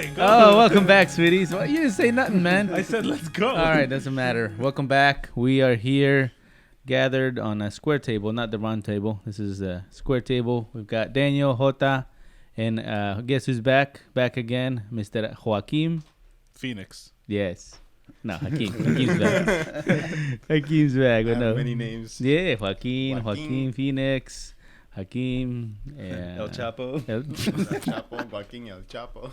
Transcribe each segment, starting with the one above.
fucking go. Oh, welcome back, sweeties. Well, you didn't say nothing, man. I said let's go. All right, doesn't matter. Welcome back. We are here gathered on a square table, not the round table. This is a square table. We've got Daniel, Jota, and guess who's back? Back again, Mr. Hakim. Phoenix. Yes. No, Hakim. Hakim's back. Hakim's back. I have no. many names. Yeah, Joaquin, Phoenix, Hakim, and El Chapo. El Chapo, Joaquin El Chapo.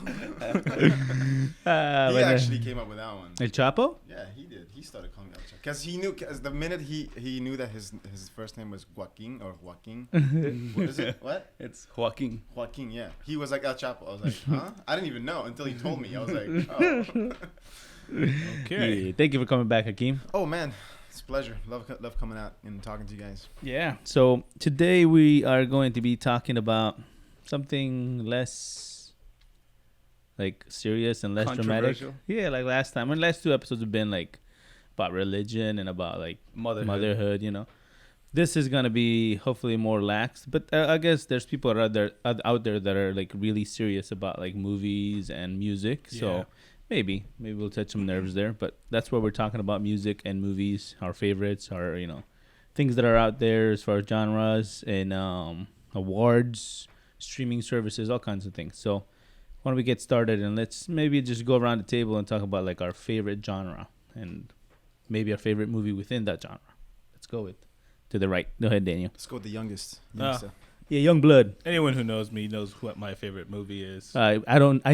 He but, actually came up with that one. El Chapo? Yeah, he did. He started calling me El Chapo because he knew. Because the minute he knew that his first name was Joaquin or Joaquin. What is it? What? It's Joaquin. Joaquin. Yeah. He was like El Chapo. I was like, huh? I didn't even know until he told me. I was like, oh. Okay. Yeah, thank you for coming back, Hakim. Oh man, it's a pleasure. Love coming out and talking to you guys. Yeah. So today we are going to be talking about something less like serious and less dramatic. Yeah, like last time. And last two episodes have been like about religion and about like motherhood, you know. This is gonna be hopefully more lax, but I guess there's people out there that are like really serious about like movies and music. So. Yeah. Maybe we'll touch some nerves there, but that's what we're talking about: music and movies, our favorites, our things that are out there as far as genres and awards, streaming services, all kinds of things. So why don't we get started and let's maybe just go around the table and talk about like our favorite genre and maybe our favorite movie within that genre. Let's go with to the right. Go ahead, Daniel. Let's go with the youngest. Yeah, Young Blood. Anyone who knows me knows what my favorite movie is. I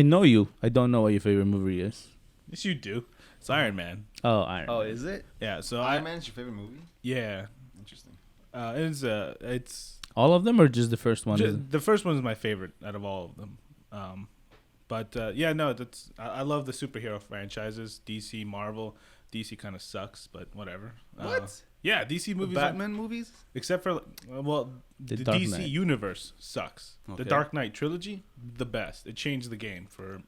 know you. I don't know what your favorite movie is. Yes, you do. It's Iron Man. Oh, Iron. Oh, is it? Yeah. So Iron Man is your favorite movie? Yeah. Interesting. It's all of them or just the first one? the first one is my favorite out of all of them. I love the superhero franchises. DC, Marvel. DC kind of sucks, but whatever. What? Yeah, DC movies. Batman movies? Except for, the DC Knight. universe sucks. Okay. The Dark Knight trilogy, the best. It changed the game for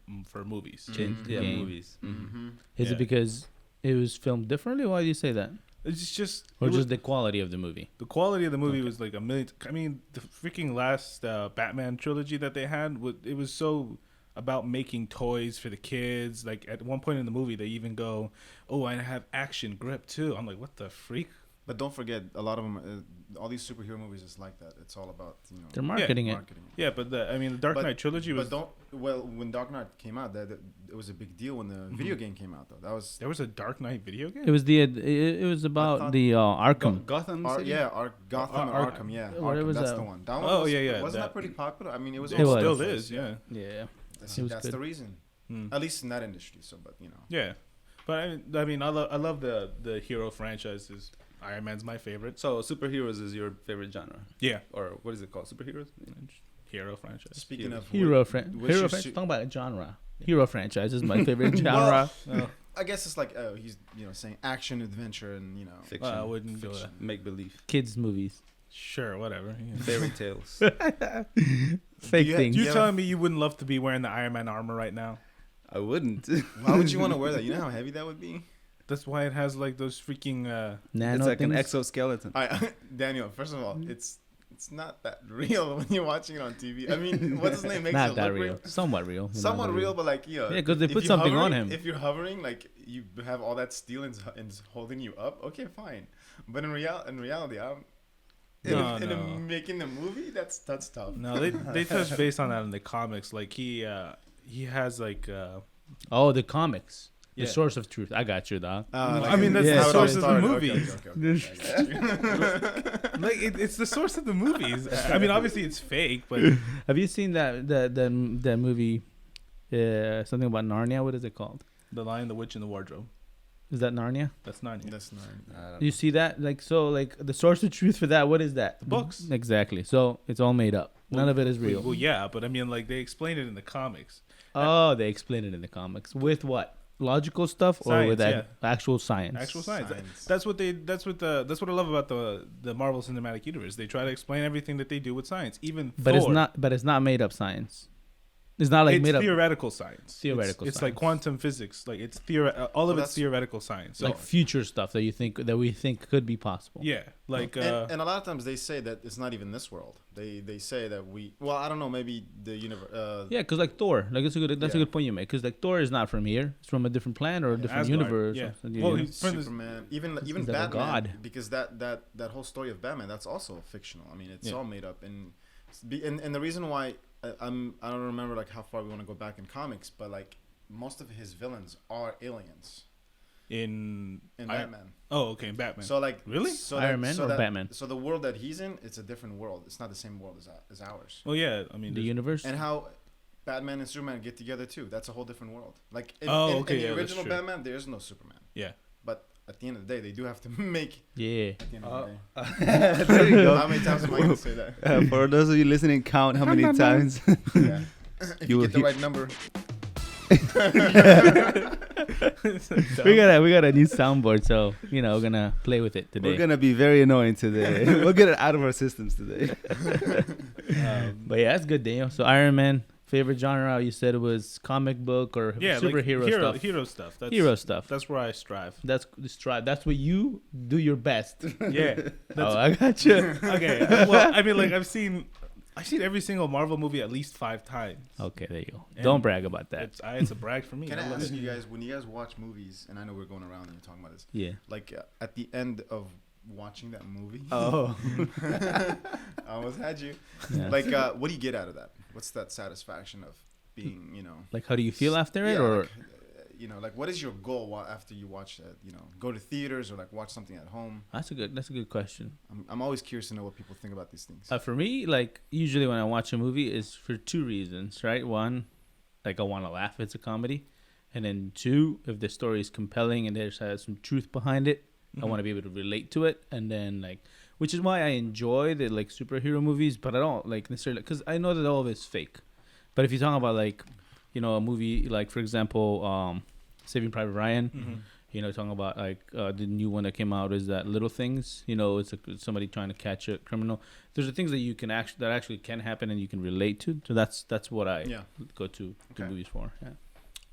movies. Changed the Yeah, game. movies. Mm-hmm. Is Yeah. it because it was filmed differently? Why do you say that? It's just Or it was- just the quality of the movie? the quality of the movie was like a million. I mean, the freaking last Batman trilogy that they had, it was so about making toys for the kids. Like at one point in the movie, they even go, "Oh, I have action grip too." I'm like, "What the freak?" But don't forget, a lot of them, all these superhero movies is like that. It's all about They're marketing it. marketing. Yeah, but the Dark Knight trilogy was. When Dark Knight came out, that it was a big deal when the video game came out. Though that was There was a Dark Knight video game. It was it was about the Arkham. Gotham City? Gotham and Arkham. Yeah, What was that's that? the one. That one Oh, was, yeah. Wasn't that that- pretty popular? I mean, it was. It was. still is. Yeah. Yeah. That's, It was that's good. the reason. Hmm. At least in that industry. So, but Yeah, but I love the hero franchises. Iron Man's my favorite. So superheroes is your favorite genre? Yeah, Or what is it called? Superheroes? hero franchise. Speaking of Hero which franchise. your Talking about a genre. Hero franchise is my favorite genre. Oh, I guess it's like he's saying action, adventure, and Fiction. I wouldn't go. Fiction. Make believe. Kids movies. Sure, whatever. Yeah. Fairy tales. Fake you- things. You Yeah. telling me you wouldn't love to be wearing the Iron Man armor right now? I wouldn't. Why would you want to wear that? You know how heavy that would be. That's why it has like those freaking. Nano It's like an things? exoskeleton. Daniel, first of all, it's not that real when you're watching it on TV. I mean, what's his name makes Not it that look real. Somewhat real. Somewhat Not real, but like Yeah, because they if put you're something on hovering- him. If you're hovering, like you have all that steel and it's holding you up. Okay, fine. But in reality, making the movie, that's tough. No, they touch base on that in the comics. Like he has like. Oh, the comics. Yeah. The source of truth. I got you, dog. I mean, that's the how it all source of the started. movies. Okay. I got you. Like it's the source of the movies. I mean, obviously it's fake, but Have you seen that movie? Something about Narnia. What is it called? The Lion, the Witch, and the Wardrobe. Is that Narnia? That's Narnia. That's not. I don't You see that? Like the source of truth for that. What is that? The books. Exactly. So it's all made up. None of it is real. Well, yeah, but I mean, like they explain it in the comics. Oh, they explain it in the comics with what? Logical stuff or with Science, actual science? Actual science. Science. That's what I love about the Marvel Cinematic Universe. They try to explain everything that they do with science, even But Thor. it's not made up science. It's not like it's made up. theoretical science. Theoretical It's like science. quantum physics. Like it's all of Well, it's theoretical science. So, Like future stuff that we think could be possible. yeah, like and a lot of times they say that it's not even this world. They say that well, I don't know, maybe the universe. Yeah, because like Thor, like that's a Yeah. good point you make. Because like Thor is not from here; it's from a different planet or a different Asgard, universe. yeah. or something, Well, you know? he's from the- Superman, even like a Batman, god. because that whole story of Batman, that's also fictional. I mean, it's Yeah. all made up, and the reason why I don't remember like how far we want to go back in comics, but like most of his villains are aliens in in I- Batman. Oh, okay, in Batman. So like Really? so Iron Man or Batman? So the world that he's in, it's a different world. It's not the same world as ours. well, yeah, I mean, The there's- universe. And how Batman and Superman get together too. That's a whole different world. Like in, Oh, in, okay, in the yeah, that's original true. Batman, there is no Superman. yeah. But at the end of the day, they do have to make. Yeah. At the end of the day. There you go. How many times am I gonna say that? For those of you listening, count how many times. Yeah. If You you will get the hear- right number. we got a new soundboard, so we're gonna play with it today. We're gonna be very annoying today. We'll get it out of our systems today. But yeah, that's good, Daniel. So Iron Man, favorite genre? You said it was comic book or Yeah, superhero like stuff. Hero stuff. That's, Hero stuff. That's where I strive. That's That's what you do your best. Yeah. Oh, I got you. Okay. Well, I mean, like I've seen every single Marvel movie at least 5 times. Okay, there you go. And Don't brag about that. It's a brag for me. Can I love ask it. you guys, when you guys watch movies, and I know we're going around and you're talking about this, Yeah. like at the end of watching that movie, Oh, I almost had you. Yeah. Like, what do you get out of that? What's that satisfaction of being, Like, how do you feel after it, yeah, or like, like what is your goal after you watch that? Go to theaters or like watch something at home. that's a good question. I'm always curious to know what people think about these things. For me, like usually when I watch a movie, is for 2 reasons, right? One, like I want to laugh if it's a comedy, and then 2, if the story is compelling and there's some truth behind it, I want to be able to relate to it, and then like, which is why I enjoy the like superhero movies, but I don't like necessarily because I know that all of it's fake. But if you're talking about like, a movie like for example, Saving Private Ryan. Mm-hmm. Talking about like the new one that came out is that Little Things. It's somebody trying to catch a criminal. There's the things that you can actually can happen and you can relate to. So that's what I go to Okay. movies for. Yeah.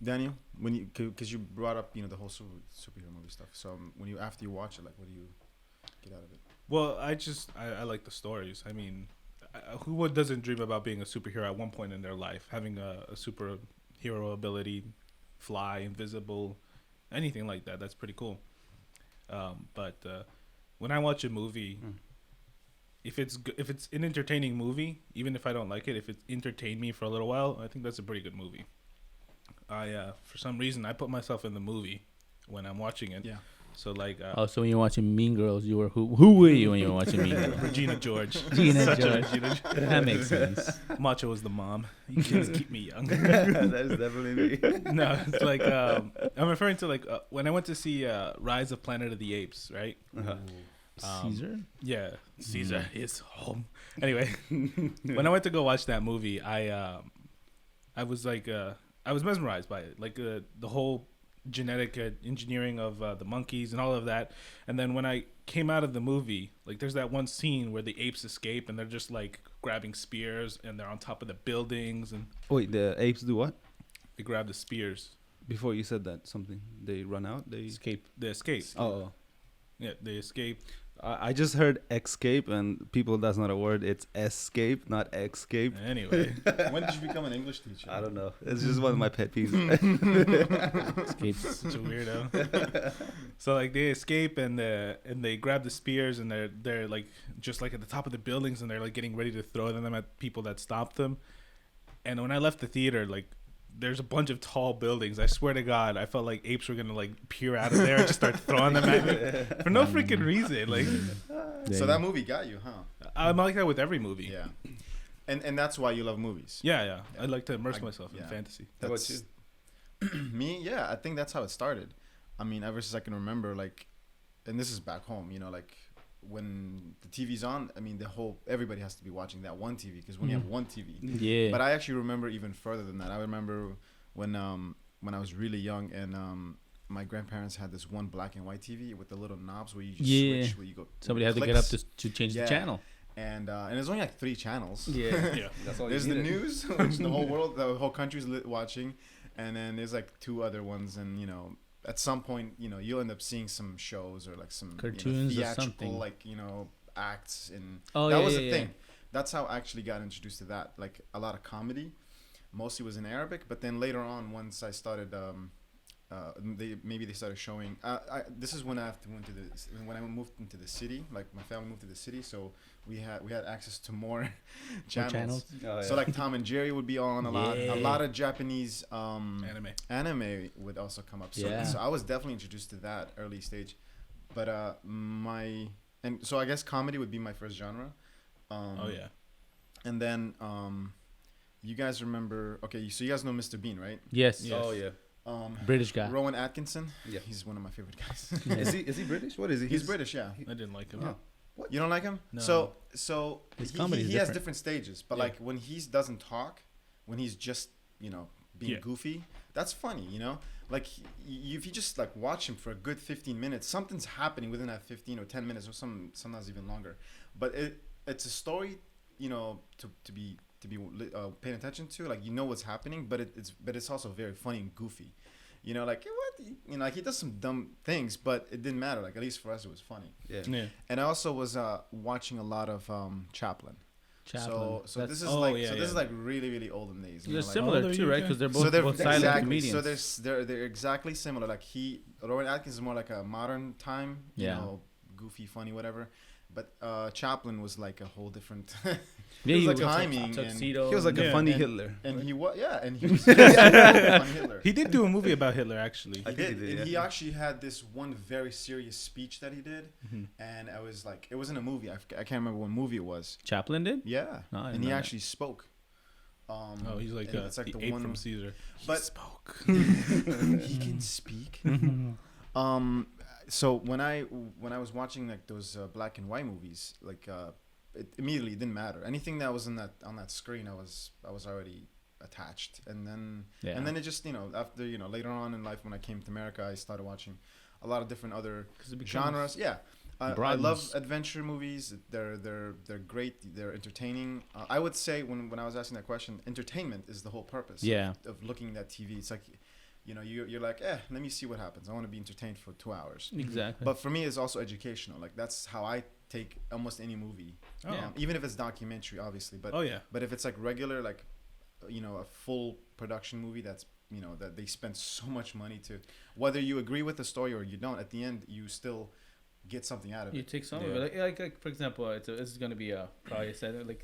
Daniel, because you brought up the whole superhero movie stuff. So after you watch it, like what do you get out of it? Well, I like the stories. I mean, who doesn't dream about being a superhero at one point in their life, having a superhero ability, fly, invisible, anything like that? That's pretty cool. But when I watch a movie, if it's an entertaining movie, even if I don't like it, if it entertained me for a little while, I think that's a pretty good movie. For some reason, I put myself in the movie when I'm watching it. Yeah. So like, So when you're watching Mean Girls, you were who were you when you were watching Mean Girls? Regina George. Gina George. Regina That makes sense. Macho was the mom. You kids keep me young. that is definitely me. No, it's like I'm referring to like when I went to see Rise of Planet of the Apes, right? Caesar. Yeah, Caesar is home. Anyway, when I went to go watch that movie, I was like I was mesmerized by it, like the whole genetic engineering of the monkeys and all of that. And then when I came out of the movie, like there's that one scene where the apes escape and they're just like grabbing spears and they're on top of the buildings and Wait, the apes do what? they grab the spears. Before you said that something, they run out. They Escape. They escape. Oh, Yeah, they escape. I just heard escape, and people, that's not a word. It's escape, not escape. Anyway, When did you become an English teacher? I don't know. It's just one of my pet peeves. Escape. such a weirdo. So like they escape and they grab the spears and they're like just like at the top of the buildings and they're like getting ready to throw them at people that stop them. And when I left the theater, like there's a bunch of tall buildings. I swear to God, I felt like apes were gonna like peer out of there and just start throwing them at me for no freaking reason. Like So that movie got you, huh? I'm like that with every movie. Yeah. And that's why you love movies. Yeah. I like to immerse myself yeah. in fantasy. How about That's me. Yeah, I think that's how it started. I mean, ever since I can remember, like, and this is back home, like when the TV's on. I mean, everybody has to be watching that one TV because when you have one TV. Yeah. But I actually remember even further than that. I remember when I was really young and my grandparents had this one black and white TV with the little knobs where you just switch, where you go. Somebody had to get up to change the channel. and there's only like 3 channels. Yeah. Yeah. That's all There's you the needed. news, which the whole world, the whole country's watching, and then there's like 2 other ones, and at some point, you'll end up seeing some shows or like some Cartoons or theatrical, something. like acts, and Oh, that yeah, was yeah, the yeah. thing. That's how I actually got introduced to that. Like a lot of comedy, mostly was in Arabic, but then later on, once I started, they started showing. This is when when I moved into the city. Like my family moved to the city, so we had access to more channels. channels? Oh, yeah. So like Tom and Jerry would be on a lot. Yeah. A lot of Japanese Anime. would also come up. So, Yeah. so I was definitely introduced to that early stage. But so I guess comedy would be my first genre. Oh yeah. And then you guys remember? Okay, so you guys know Mr. Bean, right? Yes. Yes. Oh yeah. British guy. Rowan Atkinson. Yeah. He's one of my favorite guys. Is he British? What is he? He's British, yeah. I didn't like him. Oh. You don't like him? No. So His he comedy is has different. different stages, but Yeah. like when he doesn't talk, when he's just being Yeah. goofy, that's funny. Like if you just like watch him for a good 15 minutes, something's happening within that 15 or 10 minutes, or sometimes even longer. But it's a story, to be paying attention to. Like what's happening, but it's also very funny and goofy. Like what like he does some dumb things, but it didn't matter. Like at least for us, it was funny. Yeah. Yeah. And I also was watching a lot of Chaplin. Chaplin. So this is Oh, like yeah, this is yeah. like really really olden days. They're like, similar How old are too, you right? again? Because they're so both, they're both silent exactly comedians. so they're exactly similar. Like Rowan Atkins is more like a modern time, Yeah. goofy, funny, whatever. But Chaplin was like a whole different. Yeah, was he like was timing and- tuxedo. He was like a Yeah. funny And- Hitler. and he was and he was funny Hitler. He did do a movie about Hitler, actually. He think did. he did, And yeah. he actually had this one very serious speech that he did, Mhm. and I was like, it wasn't a movie. I can't remember what movie it was. Chaplin did? Yeah, No, I didn't and he know that. actually spoke. Oh, he's like, and it's like the the ape one from Caesar. but- He spoke. he can speak. So when I was watching like those black and white movies, like it immediately didn't matter. Anything that was on that screen, I was already attached. And then it just after later on in life when I came to America, I started watching a lot of different other 'Cause it becomes- genres. Yeah. I broadens. love adventure movies. They're great. They're entertaining. I would say when I was asking that question, entertainment is the whole purpose. Yeah. Of looking at TV, it's like, you're like, let me see what happens. I want to be entertained for 2 hours. Exactly. But for me, it's also educational. Like that's how I take almost any movie, Oh. Yeah. even if it's documentary, obviously. But Oh yeah. but if it's like regular, like a full production movie that's that they spend so much money to, whether you agree with the story or you don't, at the end you still get something out of You it. take some Yeah. of it. Like for example, this is gonna be probably said like,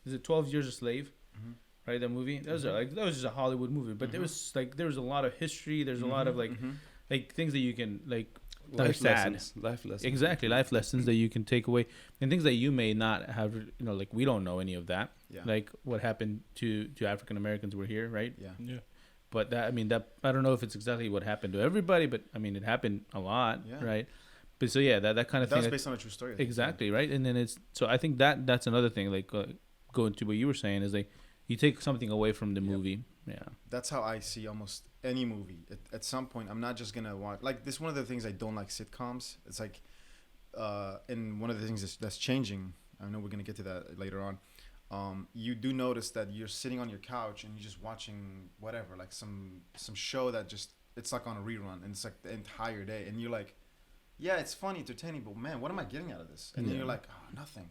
is it 12 Years a Slave? Mhm. Right, that movie. That was that was just a Hollywood movie, but there was there was a lot of history. There's a lot of like things that you can like. That are Life sad. lessons. Life lessons. Exactly, life lessons that you can take away, and things that you may not have. Like we don't know any of that. Yeah. Like what happened to African Americans were here, right? Yeah. Yeah. But that I don't know if it's exactly what happened to everybody, but I mean it happened a lot, Yeah. right? But so yeah, that kind of That's thing. based on a true story. I think, Exactly, right? And then it's so I think that's another thing. Like going to what you were saying is like you take something away from the Yep. movie. Yeah. That's how I see almost any movie. At some point, I'm not just gonna watch. Like this, one of the things I don't like sitcoms. It's like, and one of the things that's changing. I know we're gonna get to that later on. You do notice that you're sitting on your couch and you're just watching whatever, like some show that just it's like on a rerun, and it's like the entire day, and you're like, yeah, it's funny, entertaining, but man, what am I getting out of this? And then Yeah. you're like, oh, nothing.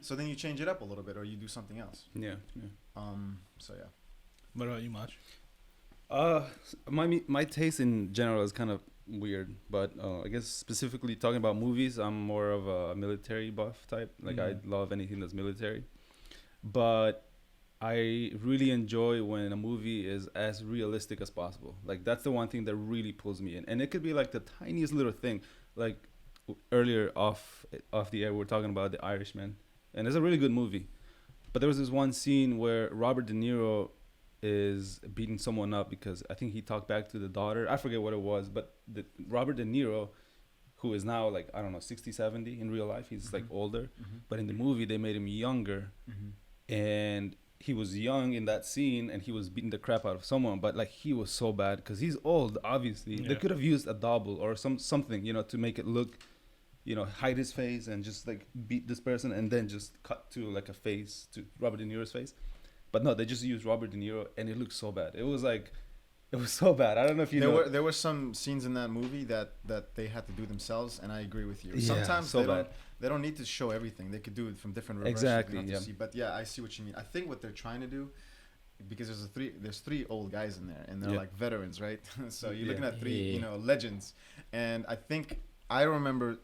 So then you change it up a little bit, or you do something else. Yeah. So yeah. What about you, Mach? My taste in general is kind of weird, but I guess specifically talking about movies, I'm more of a military buff type. Like I love anything that's military, but I really enjoy when a movie is as realistic as possible. Like that's the one thing that really pulls me in, and it could be like the tiniest little thing. Like earlier off the air, we were talking about The Irishman, and it's a really good movie, but there was this one scene where Robert De Niro is beating someone up because I think he talked back to the daughter. I forget what it was, but Robert De Niro, who is now like, I don't know, 60, 70 in real life, he's like older, but in the movie they made him younger, and he was young in that scene and he was beating the crap out of someone, but like he was so bad because he's old, obviously. They Yeah. could have used a double or something, to make it look hide his face and just like beat this person and then just cut to like a face to Robert De Niro's face. But no, they just used Robert De Niro and it looked so bad. It was so bad. I don't know if There were some scenes in that movie that they had to do themselves, and I agree with you. Yeah, Sometimes so they don't need to show everything. They could do it from different versions. Exactly, You don't have to yeah. see. But yeah, I see what you mean. I think what they're trying to do, because there's three old guys in there, and they're Yeah. like veterans, right? So you're looking Yeah. at three, Yeah. legends, and I think I remember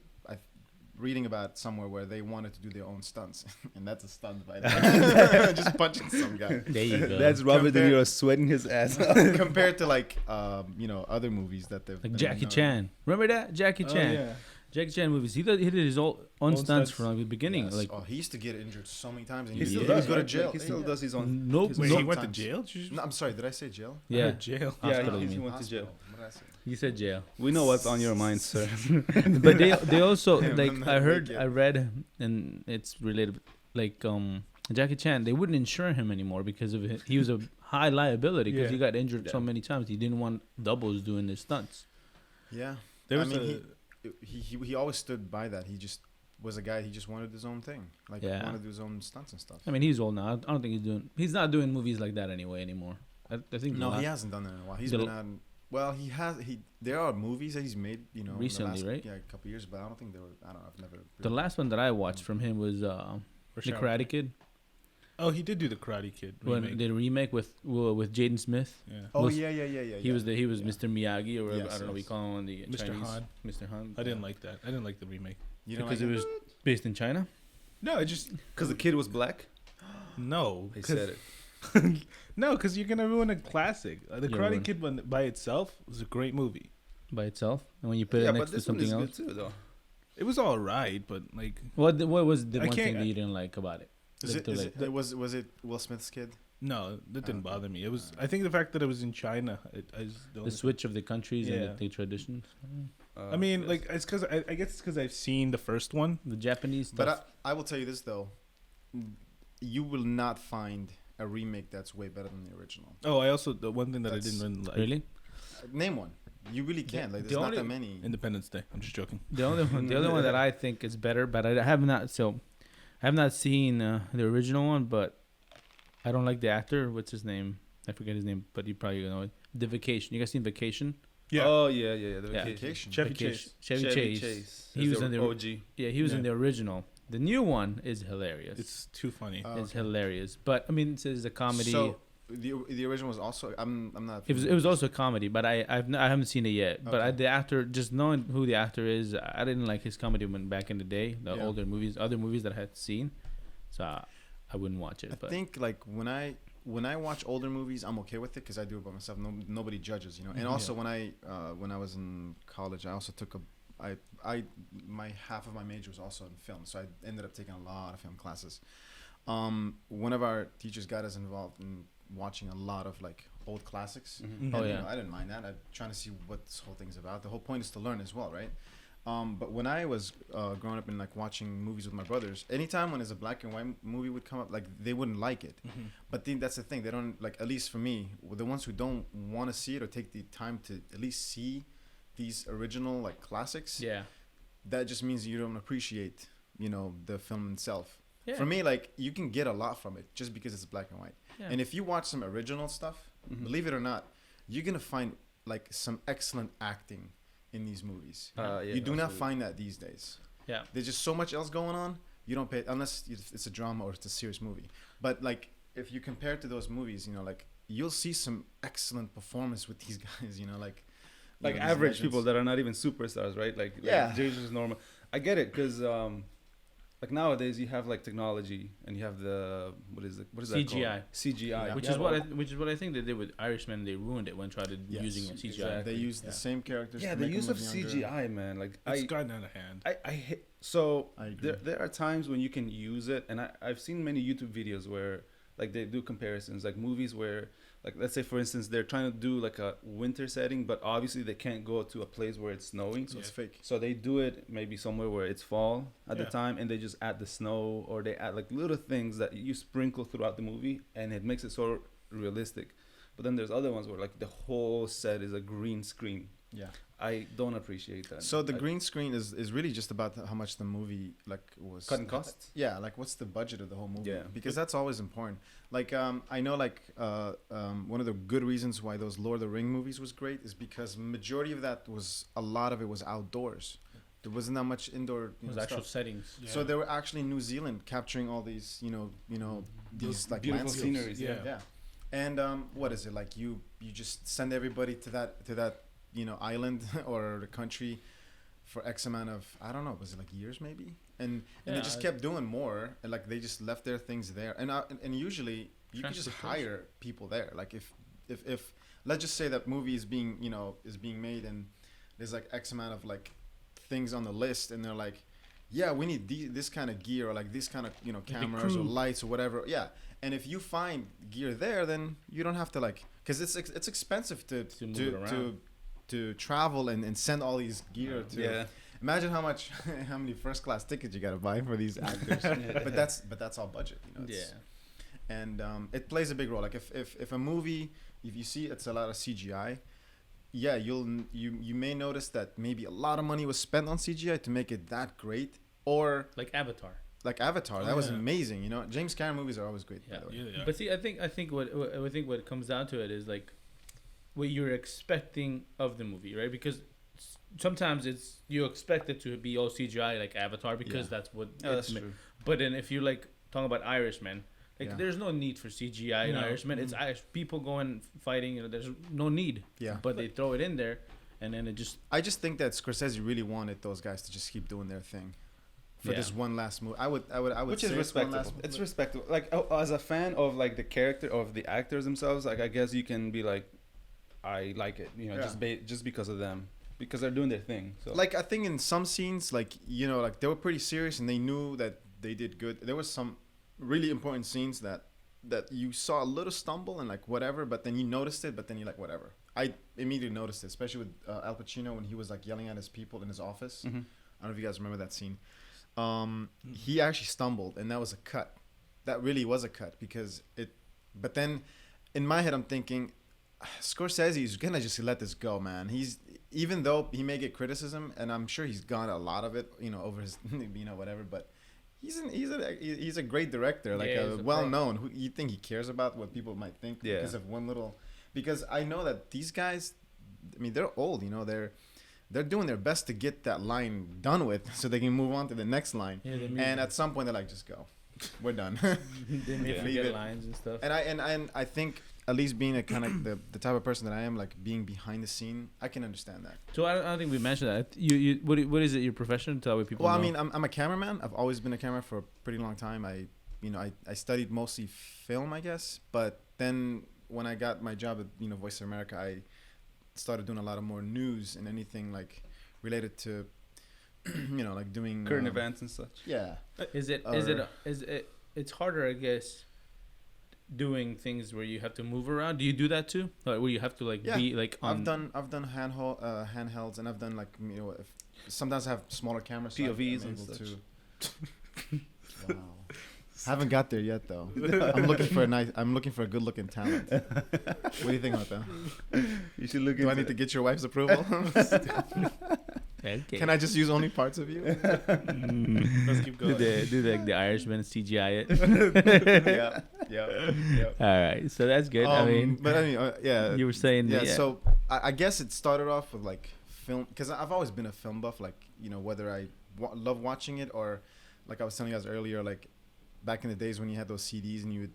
reading about somewhere where they wanted to do their own stunts, and that's a stunt by them. Just punching some guy. There you go. That's Robert De Compare- Niro sweating his ass off. Compared to like other movies that they've Like been Jackie known. Chan. Remember that? Jackie Oh, Chan. yeah. Jackie Chan movies. He did his own stunts stunts. from the beginning. Yes. Like Oh, he used to get injured so many times, and He he still would does. go to right? jail. Like, he still does his own. nope. his Wait, nope. he went to Sometimes. jail? No, I'm sorry. Did I say jail? I Yeah. heard jail. Yeah, Hospital, he you mean. went to jail. Hospital. What did I say? You said jail. We know what's on your mind, sir. But they also Yeah, like I'm not I heard naked. I read and it's related like Jackie Chan, they wouldn't insure him anymore because of it. He was a high liability because Yeah. he got injured so Yeah. many times. He didn't want doubles doing his stunts. Yeah. There I was mean, he always stood by that. He just was a guy. He just wanted his own thing. Like Yeah. wanted to do his own stunts and stuff. I mean, he's old now. I don't think he's not doing movies like that anyway anymore. I think No, the he la- hasn't done it in a while. He's the been l- on. Well, there are movies that he's made. In the Recently, last, right? Yeah, a couple years, but I don't think they were. I don't know. I've never. the last one that I watched from him was The Rashad. Karate Kid. Oh, he did do the Karate Kid When remake. the remake with Jaden Smith. Yeah. Oh was- yeah. He was yeah. Mr. Miyagi or whatever. Yes, I don't know what you yes. call him on the Mr. Chinese. Han. Mr. Han. I didn't like that. I didn't like the remake. You know, because it was based in China. No, I just Because the kid was black. no. They 'cause- said it. No, because you're gonna ruin a classic. The You're Karate ruin- Kid one by itself was a great movie. By itself, and when you put Yeah, it but next to this one something is else, good too, though. It was all right, but like what was the I one thing can't- that you didn't like about it? Is Like it, the, is like, it, was it Will Smith's kid? no, that didn't Okay. bother me. It was. I think the fact that it was in China. I just don't. the switch of the countries and Yeah. the traditions, I mean, like it's because I guess it's because I've seen the first one. the Japanese stuff. But I will tell you this though, you will not find a remake that's way better than the original. Oh, I also the one thing that I That's- didn't really like. really, Name one. You really can't. Like the there's not only- that many. Independence Day. I'm just joking. the only one that I think is better, but I have not. So, I have not seen the original one, but I don't like the actor. What's his name? I forget his name, but you probably know it. The Vacation. You guys seen Vacation? Yeah. Oh yeah. The Yeah. vacation. Vacation. Chevy Vacation. Chase. Chevy Chase. He Is was the in the OG. Yeah, he was in Yeah. the original. The new one is hilarious. It's too funny. It's Okay. hilarious, but I mean, it's a comedy. So the original was also. I'm not. It was also a comedy, but I haven't seen it yet. But Okay. the actor, just knowing who the actor is, I didn't like his comedy when back in the day, the Yeah. older movies, other movies that I had seen, so I wouldn't watch it. I But think like when I watch older movies, I'm okay with it because I do it by myself. Nobody judges, you know. And Mhm. also when I was in college, I also took my half of my major was also in film, so I ended up taking a lot of film classes. One of our teachers got us involved in watching a lot of like old classics. Mhm. Oh, And, yeah. I didn't mind that. I'm trying to see what this whole thing's about. The whole point is to learn as well, right? But when I was growing up and like watching movies with my brothers, anytime when there's a black and white movie would come up, like they wouldn't like it. Mhm. But then that's the thing. They don't like. At least for me, the ones who don't want to see it or take the time to at least see these original like classics, yeah, that just means you don't appreciate, the film itself. yeah. For me, like you can get a lot from it just because it's black and white. yeah. And if you watch some original stuff, Mhm. believe it or not, you're gonna find like some excellent acting in these movies. Yeah, You do not absolutely. find that these days. yeah, There's just so much else going on. You don't pay unless it's a drama or it's a serious movie. But like if you compare it to those movies, like you'll see some excellent performance with these guys. Like these average legends. people that are not even superstars, right? Like Yeah. they're just normal. I get it because like nowadays you have like technology and you have the what is that CGI. called? CGI, Yeah. which Yeah, is what I think they did with Irishman. They ruined it when tried Yes, using a CGI. exactly. They use Yeah. the same characters. yeah, to the make use them of look younger. CGI, man. Like It's gotten out of hand. I hate. So I agree. there are times when you can use it, and I've seen many YouTube videos where like they do comparisons, like movies where like let's say for instance they're trying to do like a winter setting, but obviously they can't go to a place where it's snowing, So it's fake. so they do it maybe somewhere where it's fall at the Yeah. time, and they just add the snow or they add like little things that you sprinkle throughout the movie, and it makes it so realistic. But then there's other ones where like the whole set is a green screen, Yeah. I don't appreciate that. So the green screen is really just about how much the movie like was cutting costs. Yeah, like what's the budget of the whole movie? Yeah. Because that's always important. Like I know like one of the good reasons why those Lord of the Ring movies was great is because majority of that was a lot of it was outdoors. There wasn't that much indoor It was stuff. actual settings. Yeah. So they were actually in New Zealand capturing all these these like beautiful landscapes. sceneries. Yeah. Yeah. And what is it like? You just send everybody to that island or the country for X amount of, I don't know, was it like years maybe? And they Yeah, just kept doing more, and like they just left their things there. And usually you can just Transportation. hire people there. Like if let's just say that movie is being made, and there's like X amount of like things on the list, and they're like, yeah, we need this kind of gear, or like this kind of cameras or crew. lights or whatever. Yeah. And if you find gear there, then you don't have to like, because it's expensive to move it around. to travel and send all these gear to. Yeah. Imagine how many first class tickets you gotta buy for these actors. but that's all budget, it's, and it plays a big role. Like if a movie, if you see it's a lot of CGI, yeah, you may notice that maybe a lot of money was spent on CGI to make it that great, or Like Avatar. like Avatar, that Oh, was yeah. amazing. James Cameron movies are always great. Yeah. By the way. Yeah, yeah. But see, I think what it comes down to it is like what you're expecting of the movie, right? Because sometimes you expect it to be all CGI like Avatar because Yeah. that's what. Yeah, that's it's true. But then if you're like talking about Irishman, like Yeah. there's no need for CGI in No. Irishman. It's Irish people going fighting. There's no need. Yeah. But they throw it in there, and then it just I just think that Scorsese really wanted those guys to just keep doing their thing for Yeah. this one last movie. I would Which say is it's one last respectable. It's movie. respectable. Like as a fan of like the character of the actors themselves, like I guess you can be like, I like it, Yeah. just because of them, because they're doing their thing. So Like I think in some scenes, like like they were pretty serious and they knew that they did good. There was some really important scenes that you saw a little stumble and like whatever, but then you noticed it, but then you're like whatever. I immediately noticed it, especially with Al Pacino when he was like yelling at his people in his office. Mhm. I don't know if you guys remember that scene. He actually stumbled, and that was a cut. That really was a cut because it. But then, in my head, I'm thinking, Scorsese is gonna just let this go, man. Even though he may get criticism, and I'm sure he's gotten a lot of it, over his, whatever. But he's a great director, like Yeah, he's a well pro. known. Who you think he cares about what people might think Yeah. because of one little? Because I know that these guys, I mean, they're old. They're doing their best to get that line done with, so they can move on to the next line. yeah, And at some point, they're like, just go, we're done. they may Yeah. Leave forget it. lines and stuff. And I think at least being a kind of the type of person that I am, like being behind the scene, I can understand that. So I don't think we mentioned that. What is it? Your profession? Tell me people. Well, I know. mean, I'm a cameraman. I've always been a cameraman for a pretty long time. I studied mostly film, I guess. But then when I got my job at Voice of America, I started doing a lot of more news and anything like related to like doing current events and such. Yeah. Is it it's harder, I guess, doing things where you have to move around. Do you do that too? Like where you have to like Yeah. be like on I've done handhelds, and I've done like sometimes I have smaller cameras. so POVs I'm and able such. to- Wow. Haven't got there yet though. I'm looking for a good looking talent. What do you think about that? You should look. Do I need to get your wife's approval? Okay. Can I just use only parts of you? Let's keep going. do the Irishman CGI it? yeah. All right, so that's good. I mean, yeah. you were saying Yeah. So I guess it started off with like film, because I've always been a film buff. Like whether I love watching it or like I was telling you guys earlier, like back in the days when you had those CDs and you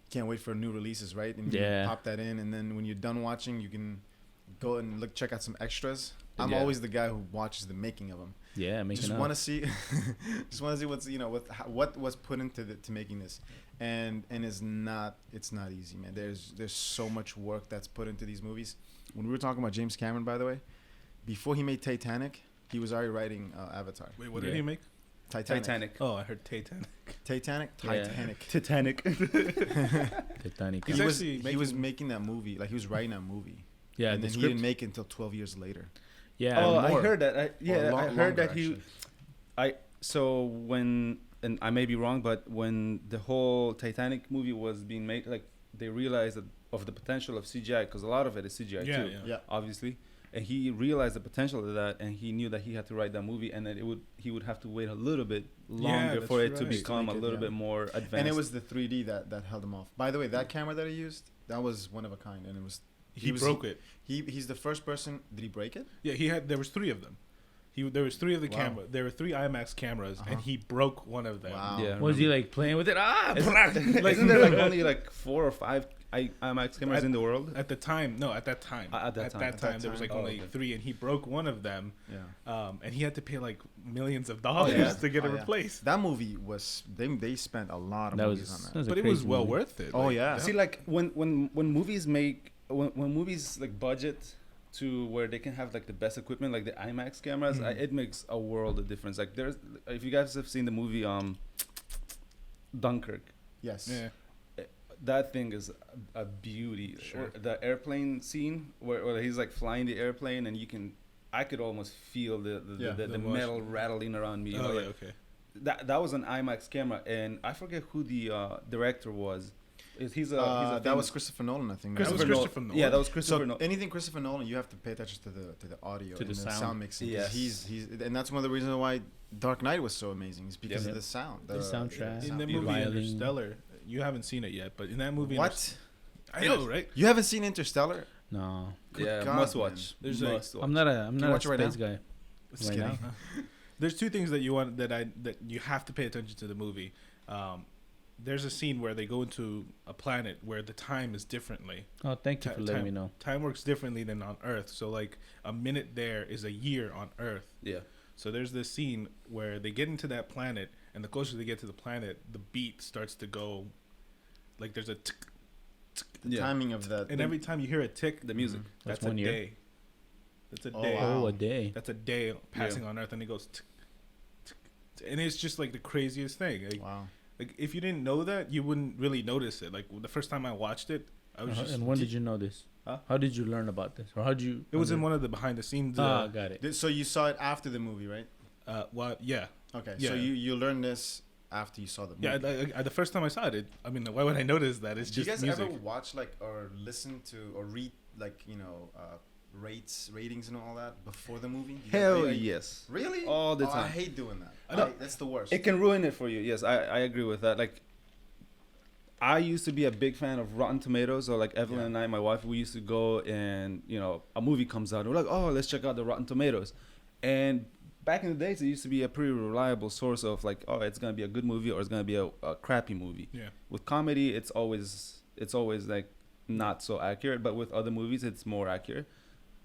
can't wait for new releases, right? And Yeah. you pop that in, and then when you're done watching, you can go and check out some extras. I'm Yeah. always the guy who watches the making of them. yeah, making Just up. want to see, what's what was put into to making this, and it's not easy, man. There's so much work that's put into these movies. When we were talking about James Cameron, by the way, before he made Titanic, he was already writing Avatar. Wait, what Yeah. did he make? Titanic. Oh, I heard Titanic. Titanic. Yeah. Titanic. Titanic. He's actually He was making- making that movie, like he was writing that movie. Yeah, and the then he script. didn't make it until 12 years later. Yeah. Oh, more. I heard that. I Or heard longer, that he. actually. So when, and I may be wrong, but when the whole Titanic movie was being made, like they realized that of the potential of CGI, because a lot of it is CGI Yeah, too, yeah. Yeah. obviously. and he realized the potential of that, and he knew that he had to write that movie, and that he would have to wait a little bit longer that's for it to right. become Make a it, little yeah. bit more advanced. And it was the 3D that held him off. By the way, that camera that he used, that was one of a kind, and it was He broke it. he's the first person. Did he break it? Yeah, there was 3 of them. There was 3 of the Wow. camera. There were 3 IMAX cameras, Uh-huh. and he broke one of them. Wow. Yeah. Was he like playing with it? Ah, Like, isn't there like only like 4 or 5 IMAX cameras in the world? At the time, no, at that time. At that time. At that there was like time. only 3, and he broke one of them. Yeah. And he had to pay like millions of dollars yeah. to get it Oh, yeah. replaced. That movie was they spent a lot of that movies was, on that that. was a But it was crazy well movie. worth it. Oh, yeah. See, like when movies make when movies like budget to where they can have like the best equipment, like the IMAX cameras, it makes a world of difference. Like there's, if you guys have seen the movie Dunkirk, Yes. Yeah. that thing is a beauty. Sure. Or the airplane scene where he's like flying the airplane, and I could almost feel the The metal motion. rattling around me. You know, Oh, yeah, like, okay. that was an IMAX camera, and I forget who the director was. He's a That famous- was Christopher Nolan, I think. Christopher Christopher Nolan. Yeah, that was So Christopher Nolan. anything Christopher Nolan, you have to pay attention to the audio To and the the sound. sound mixing. 'Cause Yes. he's and that's one of the reasons why Dark Knight was so amazing. Is because Yep. of the sound, The soundtrack. In the Beautiful. movie Violin. Interstellar, you haven't seen it yet, but in that movie, What? I know, right? You haven't seen Interstellar? No, Good Yeah, God, must man. watch. There's Must watch. I'm not a you watch it right space now? guy. Just Right kidding. now? There's 2 things that you have to pay attention to the movie. There's a scene where they go into a planet where the time is differently. Oh, thank you for letting me know. Time works differently than on Earth. So like a minute there is a year on Earth. Yeah. So there's this scene where they get into that planet, and the closer they get to the planet, the beat starts to go. Like there's a tick, The timing of that. and every time you hear a tick, The music. that's That's 1 a year? day. That's a Oh, day. wow. Oh, a day. That's a day passing on Earth, and it goes tick, tick, tick. And it's just like the craziest thing. Wow. Like if you didn't know that, you wouldn't really notice it. Like the first time I watched it, I was just. And when did you know this? Huh? How did you learn about this? Or how did you? It was in one of the behind the scenes. Ah, got it. So you saw it after the movie, right? Well, yeah, Okay. Yeah. So you learned this after you saw the movie. yeah. The first time I saw it, I mean, why would I notice that? It's Do you just guys music. ever watch like or listen to or read like ratings and all that before the movie? Hell you- yes. Really? All the Oh, I time. hate doing that. I know. That's the worst. It can ruin it for you. Yes, I agree with that. Like, I used to be a big fan of Rotten Tomatoes. So like Evelyn Yeah. and I, my wife, we used to go and a movie comes out. And we're like, oh, let's check out the Rotten Tomatoes. And back in the days, it used to be a pretty reliable source of like, oh, it's gonna be a good movie or it's gonna be a crappy movie. Yeah. With comedy, it's always like not so accurate. But with other movies, it's more accurate.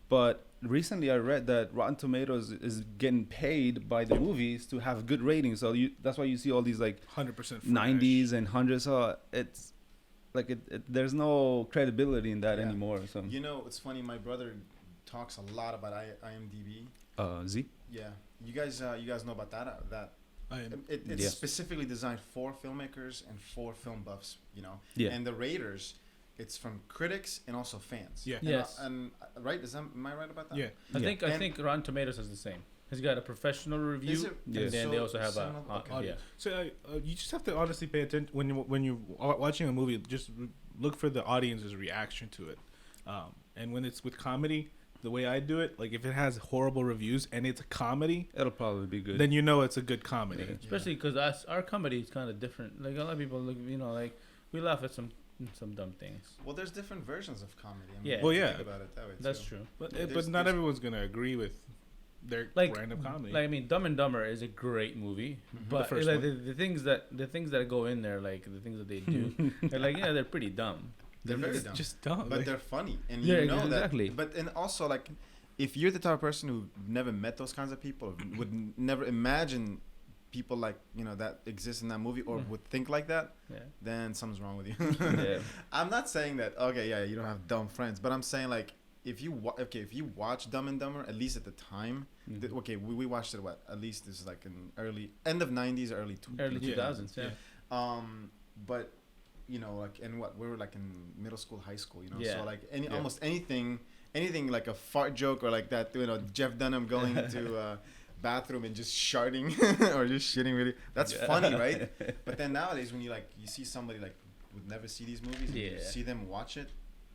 But recently, I read that Rotten Tomatoes is getting paid by the movies to have good ratings. So that's why you see all these like 100% 90s and 100s. So it's like there's no credibility in that Yeah. anymore. So You know, it's funny. My brother talks a lot about IMDb. Z. Yeah, you guys know about that? That it's Yeah. specifically designed for filmmakers and for film buffs. You know, Yeah. and the raters, it's from critics and also fans. Yeah. And, Yes. and right? Am I right about that? Yeah. I Yeah. think Rotten Tomatoes is the same. It's got a professional review, Is it? Yeah. and then they So- also have so a no- okay. Audience. So you just have to honestly pay attention when you're watching a movie. Just look for the audience's reaction to it. And when it's with comedy, the way I do it, like if it has horrible reviews and it's a comedy, It'll probably be good. then you know it's a good comedy. Yeah. especially because our comedy is kind of different. Like a lot of people look, like we laugh at some dumb things. Well, there's different versions of comedy. I mean, Yeah. if Well, you yeah. Think about it that way That's too. true. But There's- not there's- everyone's gonna agree with their Like- brand of comedy. Like I mean, Dumb and Dumber is a great movie, Mhm. but The first like one. the things that go in there, like the things that they do, they're like they're pretty dumb. They're very It's dumb. just dumb. But Like, they're funny, and Yeah, you know exactly. that. But and also like, if you're the type of person who never met those kinds of people, or would never imagine people like that exist in that movie, or Mhm. would think like that, Yeah. then something's wrong with you. Yeah. I'm not saying that. Okay, yeah, you don't have dumb friends, but I'm saying like, if you watch Dumb and Dumber, at least at the time, Mhm. okay, we watched it at least this is like in end of 90s, early Early Yeah. 2000s, yeah. but like and what we were like in middle school, high school, Yeah. so like Yeah. almost anything like a fart joke or like that, Jeff Dunham going into a bathroom and just sharting or just shitting really, that's Yeah. funny, right? But then nowadays when you see somebody like would never see these movies and you Yeah. see them watch it,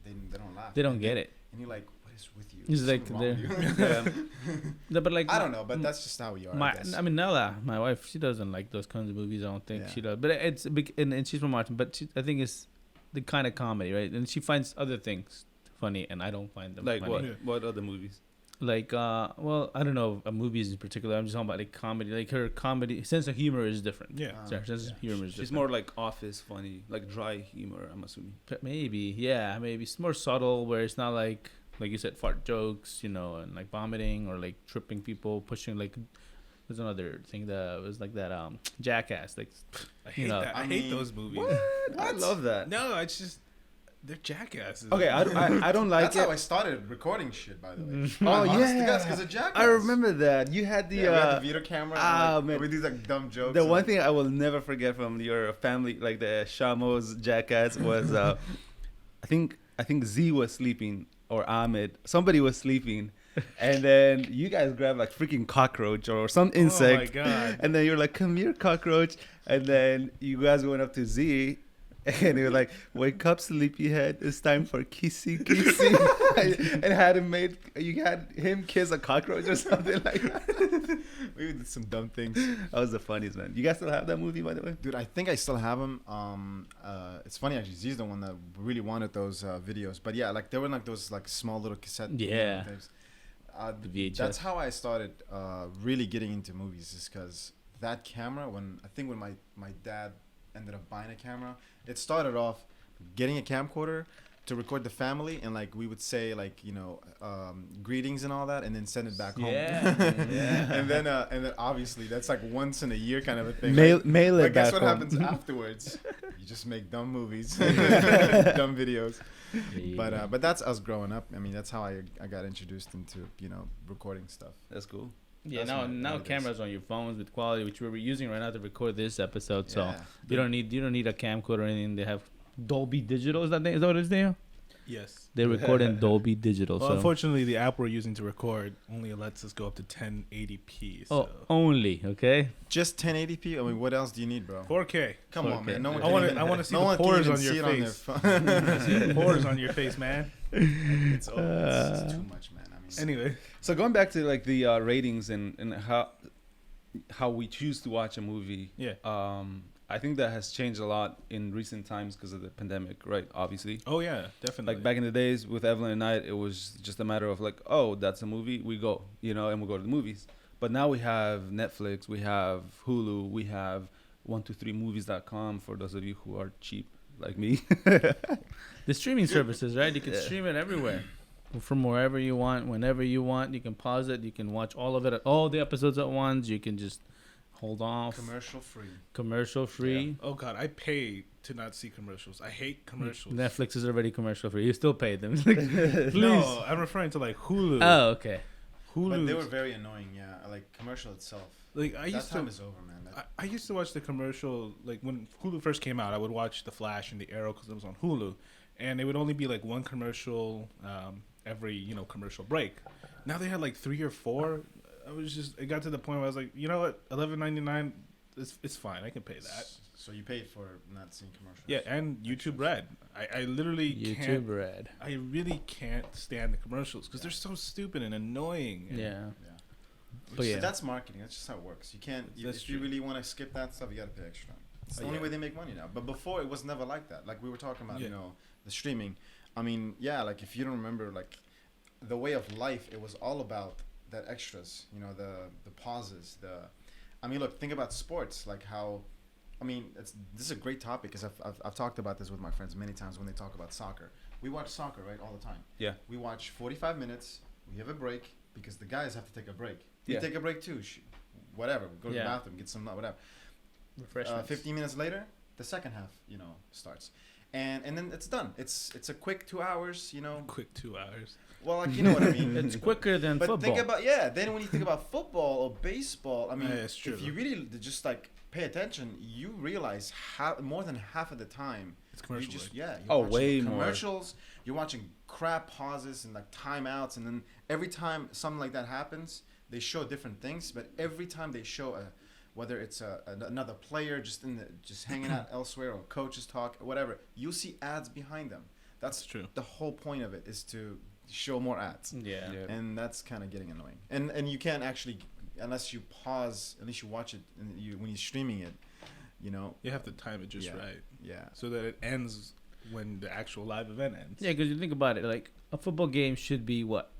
they don't laugh. They don't get it. And you're like, what this with you. He's There's like something wrong with there. you. No, but like I don't know, but that's just how we are. I guess. I mean Nella, my wife, she doesn't like those kinds of movies. I don't think Yeah. she does. But it's a big, and she's from Martin. But I think it's the kind of comedy, right? And she finds other things funny, and I don't find them Like funny. what? Yeah. What other movies? Like well, I don't know movies in particular. I'm just talking about like comedy. Like her comedy sense of humor is different. Yeah. Her sense of humor is She's different. more like Office funny, like dry humor. I'm assuming. But maybe, yeah, maybe it's more subtle where it's not like you said, fart jokes, you know, and like vomiting or like tripping people, pushing like. There's another thing that was like that Jackass, like I hate You know, that. I I hate mean, those movies. I love that. No, it's just they're jackasses. Okay, I don't like That's it. how I started recording shit, by the way. Oh, yeah. because of Jackass. I remember that you had the Yeah, we had the video camera. ah, and, like, man. we do like dumb jokes. the and, one like, thing I will never forget from your family, like the Shamos Jackass, was I think Z was sleeping or Ahmed, somebody was sleeping, and then you guys grabbed like freaking cockroach or some insect, Oh my god. and then you're like, "Come here, cockroach," and then you guys went up to Z. And you're like, "Wake up, sleepyhead! It's time for kissing." And had him kiss a cockroach or something like that. we did some dumb things. That was the funniest, man. You guys still have that movie, by the way? Dude, I think I still have them. It's funny actually. Z's the one that really wanted those videos. But yeah, like they were like those like small little cassette. Yeah. Tapes. the VHS. That's how I started really getting into movies. Is because that camera. When my dad ended up buying a camera, it started off getting a camcorder to record the family, and like we would say like greetings and all that, and then send it back home. Yeah. and then obviously that's like once in a year kind of a thing. Mail it But guess back what home. happens afterwards? You just make dumb movies, dumb videos. But that's us growing up. I mean, that's how I got introduced into recording stuff. That's cool. Yeah, That's now what it cameras on your phones with quality, which we're using right now to record this episode. So Yeah. you don't need a camcorder or anything. They have Dolby Digital. Is that what it's there? Yes. They record in Dolby Digital. Well, so unfortunately, the app we're using to record only lets us go up to 1080p. So. only okay. Just 1080p. I mean, what else do you need, bro? 4K. Come on, Okay. man. No one. I can want even- to. I want to see no the one can pores even on see your it on their face. phone. See the pores on your face, man. it's too much, man. I mean, Anyway, So going back to like the ratings and how we choose to watch a movie. yeah. I think that has changed a lot in recent times because of the pandemic, right? Obviously. Oh yeah, definitely. Like back in the days with Evelyn and I, it was just a matter of like, oh, that's a movie, we go, and we go to the movies. But now we have Netflix, we have Hulu, we have 123movies.com for those of you who are cheap like me. The streaming services, right? You can Yeah. stream it everywhere, from wherever you want, whenever you want. You can pause it. You can watch all of it, all the episodes at once. You can just hold off. Commercial free. Oh god, I pay to not see commercials. I hate commercials. Netflix is already commercial free. You still pay them. Please. No, I'm referring to like Hulu. Oh, okay. Hulu. but they were very annoying. Yeah, like commercial itself. Like I That used time to. is over, man. I used to watch the commercial like when Hulu first came out. I would watch The Flash and The Arrow because it was on Hulu, and it would only be like one commercial every commercial break. Now they had like 3 or 4. It got to the point where I was like, you know what, $11.99, it's fine. I can pay that. So you paid for not seeing commercials. Yeah, and YouTube Red. I literally can't. YouTube Red. I really can't stand the commercials because they're so stupid and annoying. And Yeah. Yeah. But yeah. That's marketing. That's just how it works. You can't. That's If you true. really want to skip that stuff, you got to pay extra. It's the Oh, only yeah. way they make money now. But before, it was never like that. Like we were talking about, Yeah. the streaming. I mean, yeah. Like if you don't remember, like the way of life, it was all about that extras. The pauses. I mean, look. Think about sports. Like how. I mean, this is a great topic because I've talked about this with my friends many times when they talk about soccer. We watch soccer, right, all the time. Yeah. We watch 45 minutes. We have a break because the guys have to take a break. We Yeah. take a break too. Whatever. Go to the Yeah. bathroom, get some whatever. Refreshments. 15 minutes later, the second half, starts. And then it's done. It's a quick 2 hours, Quick 2 hours. Well, like, you know what I mean. It's quicker than But football. think about then when you think about football or baseball, I mean, Yeah, it's true. if you really just like pay attention, you realize more than half of the time It's you commercial. just break. you're watching way more. commercials, you're watching crap pauses and like timeouts, and then every time something like that happens, they show different things, but every time they show whether it's another player just hanging out elsewhere or coaches talk or whatever, you'll see ads behind them. That's true. The whole point of it is to show more ads, Yeah. and that's kind of getting annoying. And you can't actually, unless you pause, unless you watch it, and when you're streaming it, you know. You have to time it just Yeah. right Yeah. so that it ends when the actual live event ends. Yeah, because you think about it, like a football game should be what,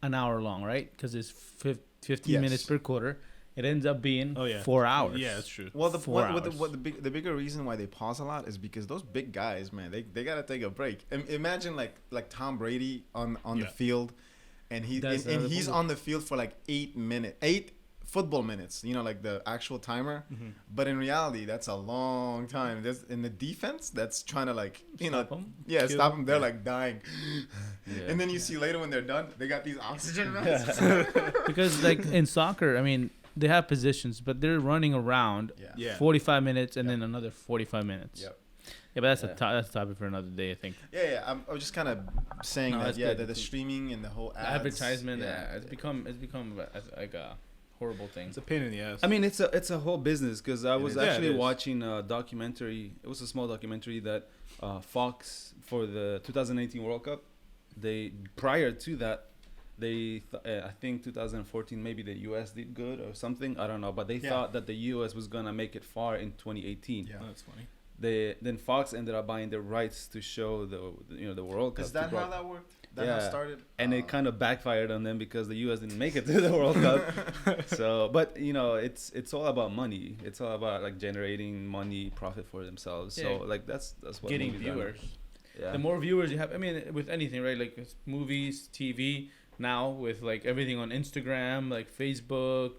an hour long, right? Because it's 15 Yes. minutes per quarter. It ends up being Oh, yeah. 4 hours. Yeah, that's true. Well, 4 hours. the bigger reason why they pause a lot is because those big guys, man, they gotta take a break. Imagine like Tom Brady on the Yeah. field, and Does and the he's football- on the field for like 8 football minutes. You know, like the actual timer. Mhm. But in reality, that's a long time. There's in the defense that's trying to like Stop 'em? yeah, Kill stop them. them. They're like dying, Yeah. and then you see later when they're done, they got these oxygen masks. Because like in soccer, I mean, they have positions, but they're running around Yeah. Yeah. 45 minutes and Yeah. then another 45 minutes. Yep. Yeah, but that's Yeah. that's a topic for another day, I think. Yeah. I was just kind of saying No, that. that's Yeah, good. the streaming and the whole The ads, advertisement, Yeah, it's become like a horrible thing. It's a pain in the ass. I mean, it's a whole business because I It was is. Yeah, it actually is. watching a documentary. It was a small documentary that Fox for the 2018 World Cup. They prior to that, I think 2014 maybe the U.S. did good or something. I don't know, but they Yeah. thought that the U.S. was gonna make it far in 2018. Yeah. Oh, that's funny. Then Fox ended up buying the rights to show the World Cup. Is to that how broad- that worked? That how it Yeah. started? and it kind of backfired on them because the U.S. didn't make it to the World Cup. So, but it's all about money. It's all about like generating money, profit for themselves. So, Yeah. like that's what Getting movies are. viewers. Yeah. The more viewers you have, I mean, with anything, right? Like it's movies, TV, now with like everything on Instagram, like Facebook,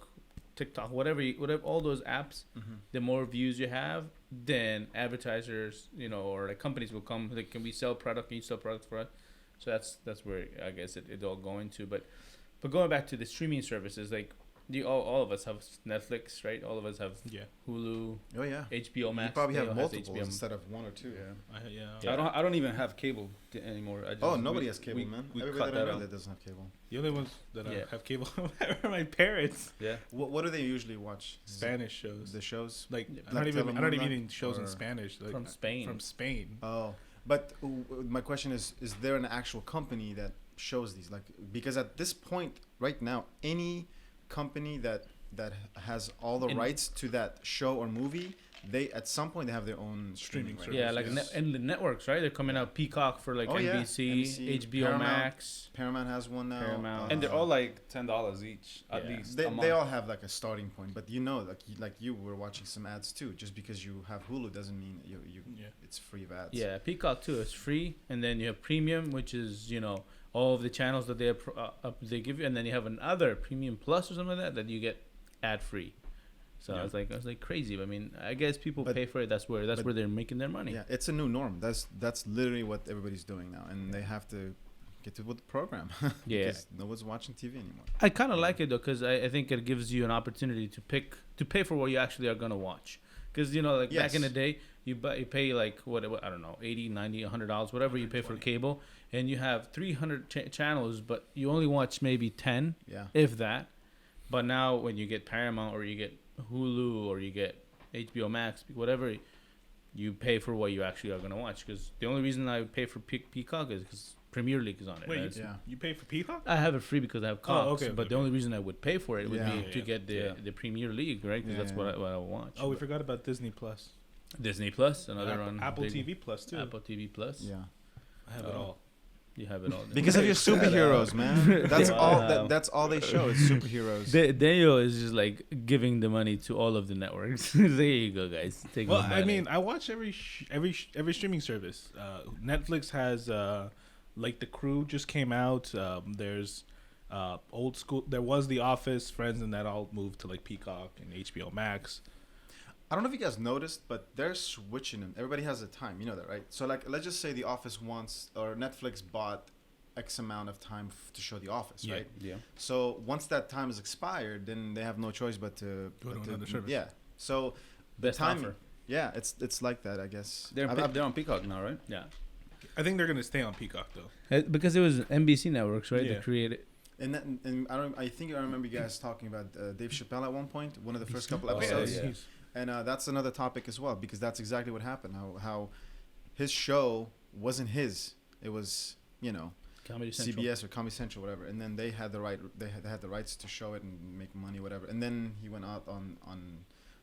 TikTok, whatever, all those apps. Mhm. The more views you have, then advertisers, or like companies will come. Like, can we sell product? Can you sell product for us? So that's where I guess it all going to. But going back to the streaming services, like all of us have Netflix, right? All of us have Yeah. Hulu, Oh yeah. HBO Max. You probably have Daniel has multiples HBO. instead of one or two. Yeah. Yeah. Yeah. I don't even have cable anymore. I just, Oh, nobody has cable, we- man. we Everybody cut that I that know out. that doesn't have cable. The only ones that Yeah. have cable are my parents. Yeah. What do they usually watch? Spanish shows. The shows. Like Yeah. I don't even Telemundo need shows in or- Spanish. Like, From Spain. From Spain. Oh, but my question is there an actual company that shows these? Like, because at this point, right now, any company that has all the In- rights to that show or movie, they at some point they have their own streaming Streaming right? Yeah, like Yes. and the networks, right? They're coming out Peacock for like Oh, yeah. NBC, NBC, HBO Paramount. Max. Paramount has one now. Paramount. And they're all like $10 each at Yeah. least. They, a month. they all have like a starting point, but like you were watching some ads too. Just because you have Hulu doesn't mean you Yeah. it's free of ads. Yeah, Peacock too. It's free, and then you have Premium, which is all of the channels that they give you, and then you have another Premium Plus or something like that you get ad free. So Yeah. I was like crazy. But I mean, I guess people But- pay for it. That's where they're making their money. Yeah, it's a new norm. That's literally what everybody's doing now, and they have to get to with the program. Yeah. Because no one's watching TV anymore. I kind of like it though, because I think it gives you an opportunity to pay for what you actually are gonna watch. Because like back in the Yes. day, you pay like what I don't know, $80, $90, $100, whatever you pay for cable, and you have 300 channels, but you only watch maybe 10, Yeah. if that. But now when you get Paramount or you get Hulu or you get HBO Max, whatever, you pay for what you actually are gonna watch. Because the only reason I pay for Peacock is because Premier League is on it. Wait, right? Yeah. You pay for Peacock? I have it free because I have Cox, okay, but the okay. only reason I would pay for it would Yeah. be to Yeah. get the Premier League, right? Because Yeah, that's yeah. what I watch. Oh, we But forgot about Disney Plus. Disney Plus, another Apple, one. Apple big- TV Plus too. Apple TV Plus. Yeah. I have it Oh. all. You have it all. Because of your superheroes, man. That's Wow. all. That's all they show. It's superheroes. Daniel is just like giving the money to all of the networks. There you go, guys. Take Well, my I money. mean, I watch every streaming service. Netflix has like The Crew just came out. There's old school. There was The Office, Friends, and that all moved to like Peacock and HBO Max. I don't know if you guys noticed, but they're switching them. Everybody has a time. You know that, right? So, like, let's just say The Office wants, or Netflix bought X amount of time to show The Office, Yeah. right? Yeah. So once that time is expired, then they have no choice but to Go to but another service. Yeah. So the Best timing. offer. Yeah, it's like that, I guess. They're I've- they're on Peacock now, right? Yeah. I think they're gonna stay on Peacock though. Because it was NBC networks, right? Yeah. They created. And I think I remember you guys talking about Dave Chappelle at one point, one of the first couple Oh, yeah, episodes. yeah. And that's another topic as well, because that's exactly what happened. How his show wasn't his. It was, Comedy Central. CBS or Comedy Central, whatever. And then they had the rights to show it and make money, whatever. And then he went out on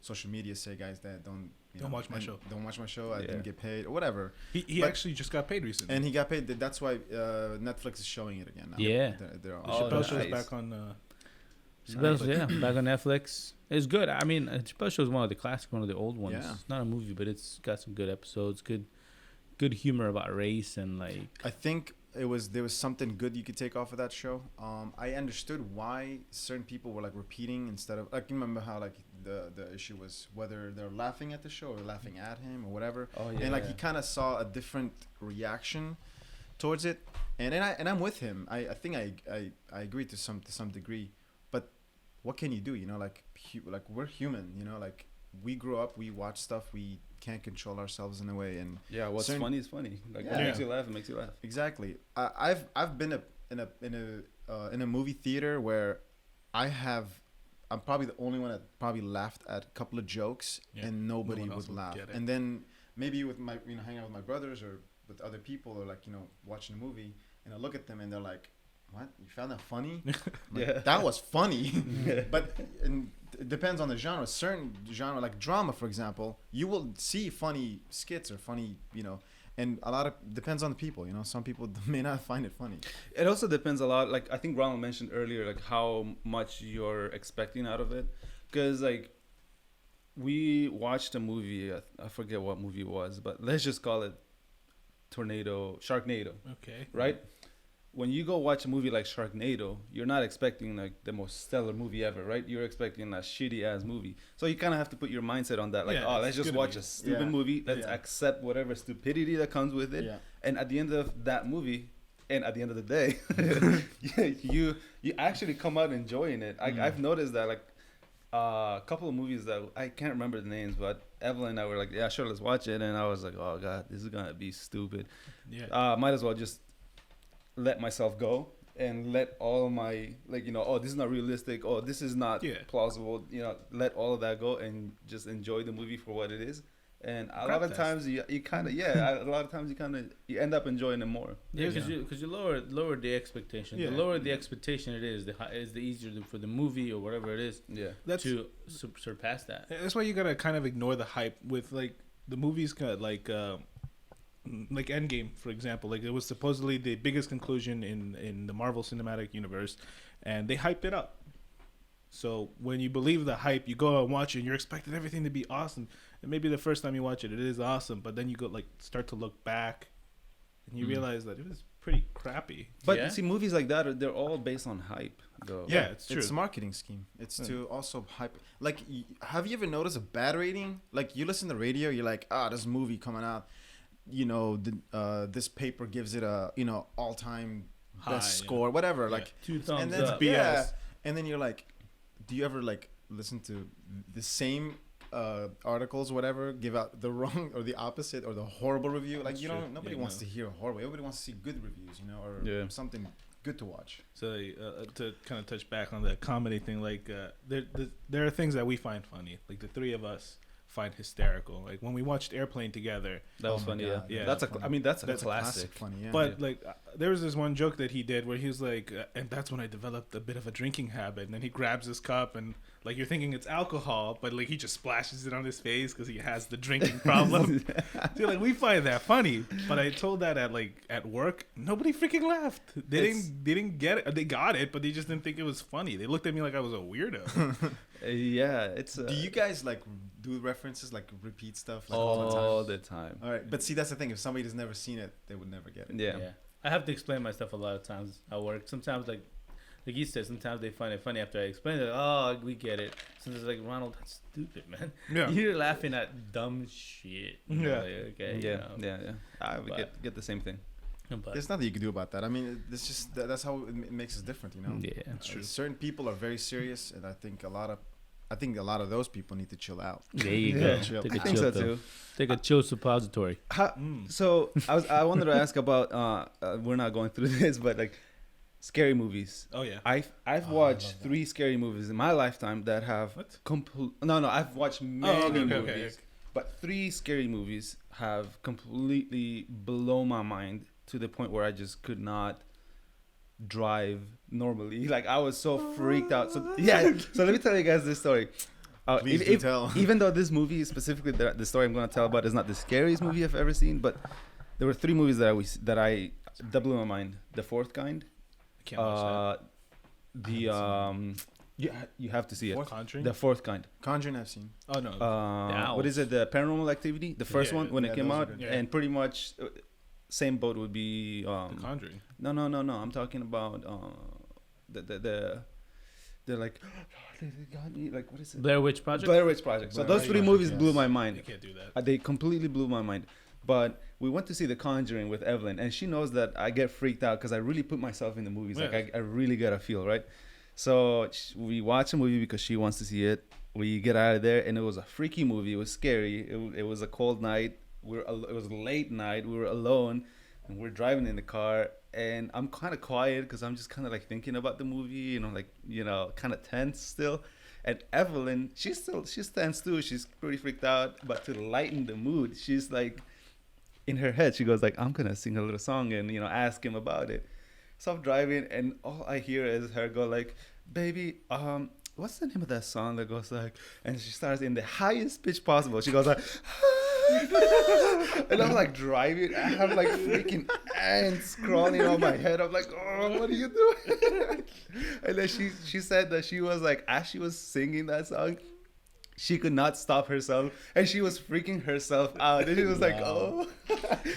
social media, say, guys, that don't watch my show. Don't watch my show. I didn't get paid or whatever. He actually just got paid recently, and he got paid. That's why Netflix is showing it again now. Yeah. They're on. Chappelle Show's nice. back on. Chappelle's, back on Netflix. It's good. I mean, Chappelle Show is one of the classic, one of the old ones. Yeah. It's not a movie, but it's got some good episodes, good humor about race and like. I think there was something good you could take off of that show. I understood why certain people were like repeating instead of, like, you remember how like the issue was whether they're laughing at the show or laughing at him or whatever. Oh yeah. And like he kind of saw a different reaction towards it, and I'm with him. I think I agree to some degree, but what can you do? You know, like we're human. You know, like we grew up, we watch stuff, we can't control ourselves in a way, and yeah, what's funny is funny. Like Yeah. what makes you laugh, it makes you laugh. exactly. I've been in a movie theater where I'm probably the only one that probably laughed at a couple of jokes, and nobody No one else would would laugh. get it. And then maybe with my hanging out with my brothers or with other people or like watching a movie, and I look at them and they're like, "What? You found that funny?" I'm like, Yeah. that was funny. But it depends on the genre. Certain genre like drama, for example, you will see funny skits or funny, and a lot of depends on the people. Some people may not find it funny. It also depends a lot. Like I think Ronald mentioned earlier, like how much you're expecting out of it, because like we watched a movie. I forget what movie it was, but let's just call it Sharknado. Okay. Right? When you go watch a movie like Sharknado, you're not expecting like the most stellar movie ever, right? You're expecting a shitty ass movie. So you kind of have to put your mindset on that. Like, Yeah, let's it's just gonna watch be- a stupid Yeah. movie. Let's Yeah. accept whatever stupidity that comes with it. Yeah. And at the end of that movie, and at the end of the day, you actually come out enjoying it. I've noticed that like a couple of movies that I can't remember the names, but Evelyn and I were like, yeah, sure, let's watch it. And I was like, oh god, this is gonna be stupid. Yeah. Might as well just let myself go and let all my oh, this is not realistic, oh, this is not plausible, let all of that go and just enjoy the movie for what it is. And a lot of times you kind of a lot of times you end up enjoying it more. Yeah, because you lower the expectation. Yeah. The lower the expectation it is, the easier for the movie or whatever it is That's to surpass that. That's why you gotta kind of ignore the hype with like the movies, like Endgame, for example. Like it was supposedly the biggest conclusion in the Marvel Cinematic Universe, and they hyped it up. So when you believe the hype, you go and watch it, and you're expecting everything to be awesome. And maybe the first time you watch it, it is awesome, but then you go start to look back, and you realize that it was pretty crappy. But see, movies like that they're all based on hype, though. Yeah, it's true. It's a marketing scheme. It's to also hype. Like, have you ever noticed a bad rating? Like, you listen to the radio, you're like, this movie coming out, this paper gives it a, all-time best score, whatever. Yeah. Like, 2 thumbs and then up. BS. and then you're like, do you ever listen to the same articles, whatever, give out the wrong or the opposite or the horrible review? Like, That's you know, true. nobody Yeah, wants no. to hear horrible. Everybody wants to see good reviews, or something good to watch. So to kind of touch back on the comedy thing, there are things that we find funny. Like the three of us find hysterical. Like when we watched Airplane together. That was Oh my funny. God, yeah. That's funny. that's a That's a classic. Funny, yeah. But there was this one joke that he did where he was like, and that's when I developed a bit of a drinking habit. And then he grabs his cup and you're thinking it's alcohol, but he just splashes it on his face because he has the drinking problem. So we find that funny. But I told that at work, nobody freaking laughed. They didn't get it. They got it, but they just didn't think it was funny. They looked at me like I was a weirdo. It's. do you guys do references, repeat stuff all the time? All right, but see, that's the thing. If somebody has never seen it, they would never get it. Yeah. I have to explain my stuff a lot of times at work. Sometimes like you said, sometimes they find it funny after I explain it. Oh, we get it. Sometimes like, Ronald, that's stupid, man. Yeah. You're laughing at dumb shit. Yeah. Okay. Yeah. I would get the same thing. But There's nothing you can do about that. I mean, it's just that's how it makes us different, yeah. It's true. Certain people are very serious, and I think a lot of those people need to chill out. There you Yeah. go. Chill. Take I a think chill so pill. too. Take a chill suppository. So I wanted to ask about. We're not going through this, but scary movies. Oh yeah. I've watched 3 scary movies in my lifetime that have No, I've watched many movies, but 3 scary movies have completely blown my mind to the point where I just could not drive normally. Like I was so freaked out. So yeah. So let me tell you guys this story. Please do tell. Even though this movie specifically, the story I'm going to tell about is not the scariest movie I've ever seen, but there were 3 movies that blew my mind. The Fourth Kind. I can't watch You have to see it. Conjuring? The Fourth Kind. Conjuring I've seen. Oh no. What is it? The Paranormal Activity. The first Yeah, one when it came those are out, good. Yeah. and pretty much same boat would be The Conjuring. No. I'm talking about they're like they got me. Like what is it? Blair Witch Project. Blair Witch Project. So Blair those Witch 3 Project, movies yes. blew my You mind. can't do that. They completely blew my mind. But we went to see The Conjuring with Evelyn, and she knows that I get freaked out because I really put myself in the movies. Like Yeah. I really get a feel, right? So we watch a movie because she wants to see it. We get out of there, and it was a freaky movie. It was scary. It was a cold night. It was a late night. We were alone, and we're driving in the car. And I'm kind of quiet because I'm just kind of like thinking about the movie, kind of tense still. And Evelyn, she stands too. She's pretty freaked out. But to lighten the mood, she's like, in her head, she goes like, I'm gonna sing a little song and ask him about it. So I'm driving, and all I hear is her go like, "Baby, what's the name of that song that goes like?" And she starts in the highest pitch possible. She goes like, and I'm like driving. I have like freaking ants crawling on my head. I'm like, "Oh, what are you doing?" And then she said that she was like, as she was singing that song, she could not stop herself, and she was freaking herself out. And she was like, "Oh!"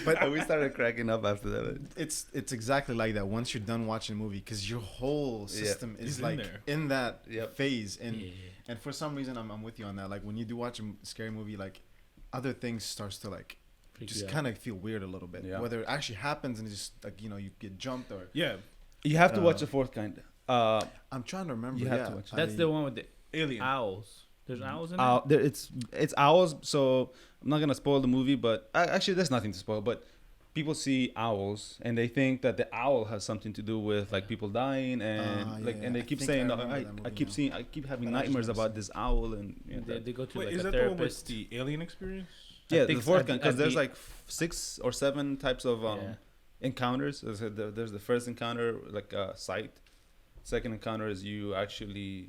But we started cracking up after that. It's exactly like that. Once you're done watching a movie, because your whole system It's is in like there. in that Yep. phase, and Yeah. and for some reason I'm with you on that. Like when you do watch a scary movie, like other things starts to like Freak just you out. kind of feel weird a little bit. Yeah. Whether it actually happens and it's just like you get jumped or Yeah. You have to watch The Fourth Kind. I'm trying to remember. You have yeah, to watch it. That's the one with the Alien. owls. There's owls in There, it's owls, so I'm not gonna spoil the movie, but actually there's nothing to spoil. But people see owls and they think that the owl has something to do with like people dying and and they I keep think saying, I "No, remember that movie now. I keep having But I just nightmares never about seen this owl," and it. They go to Wait, like is a that the one therapist. with the alien experience? yeah, think the fourth at kind, the- because at there's the- like 6 or 7 types of Yeah. encounters. There's the first encounter, like sight. Second encounter is you actually,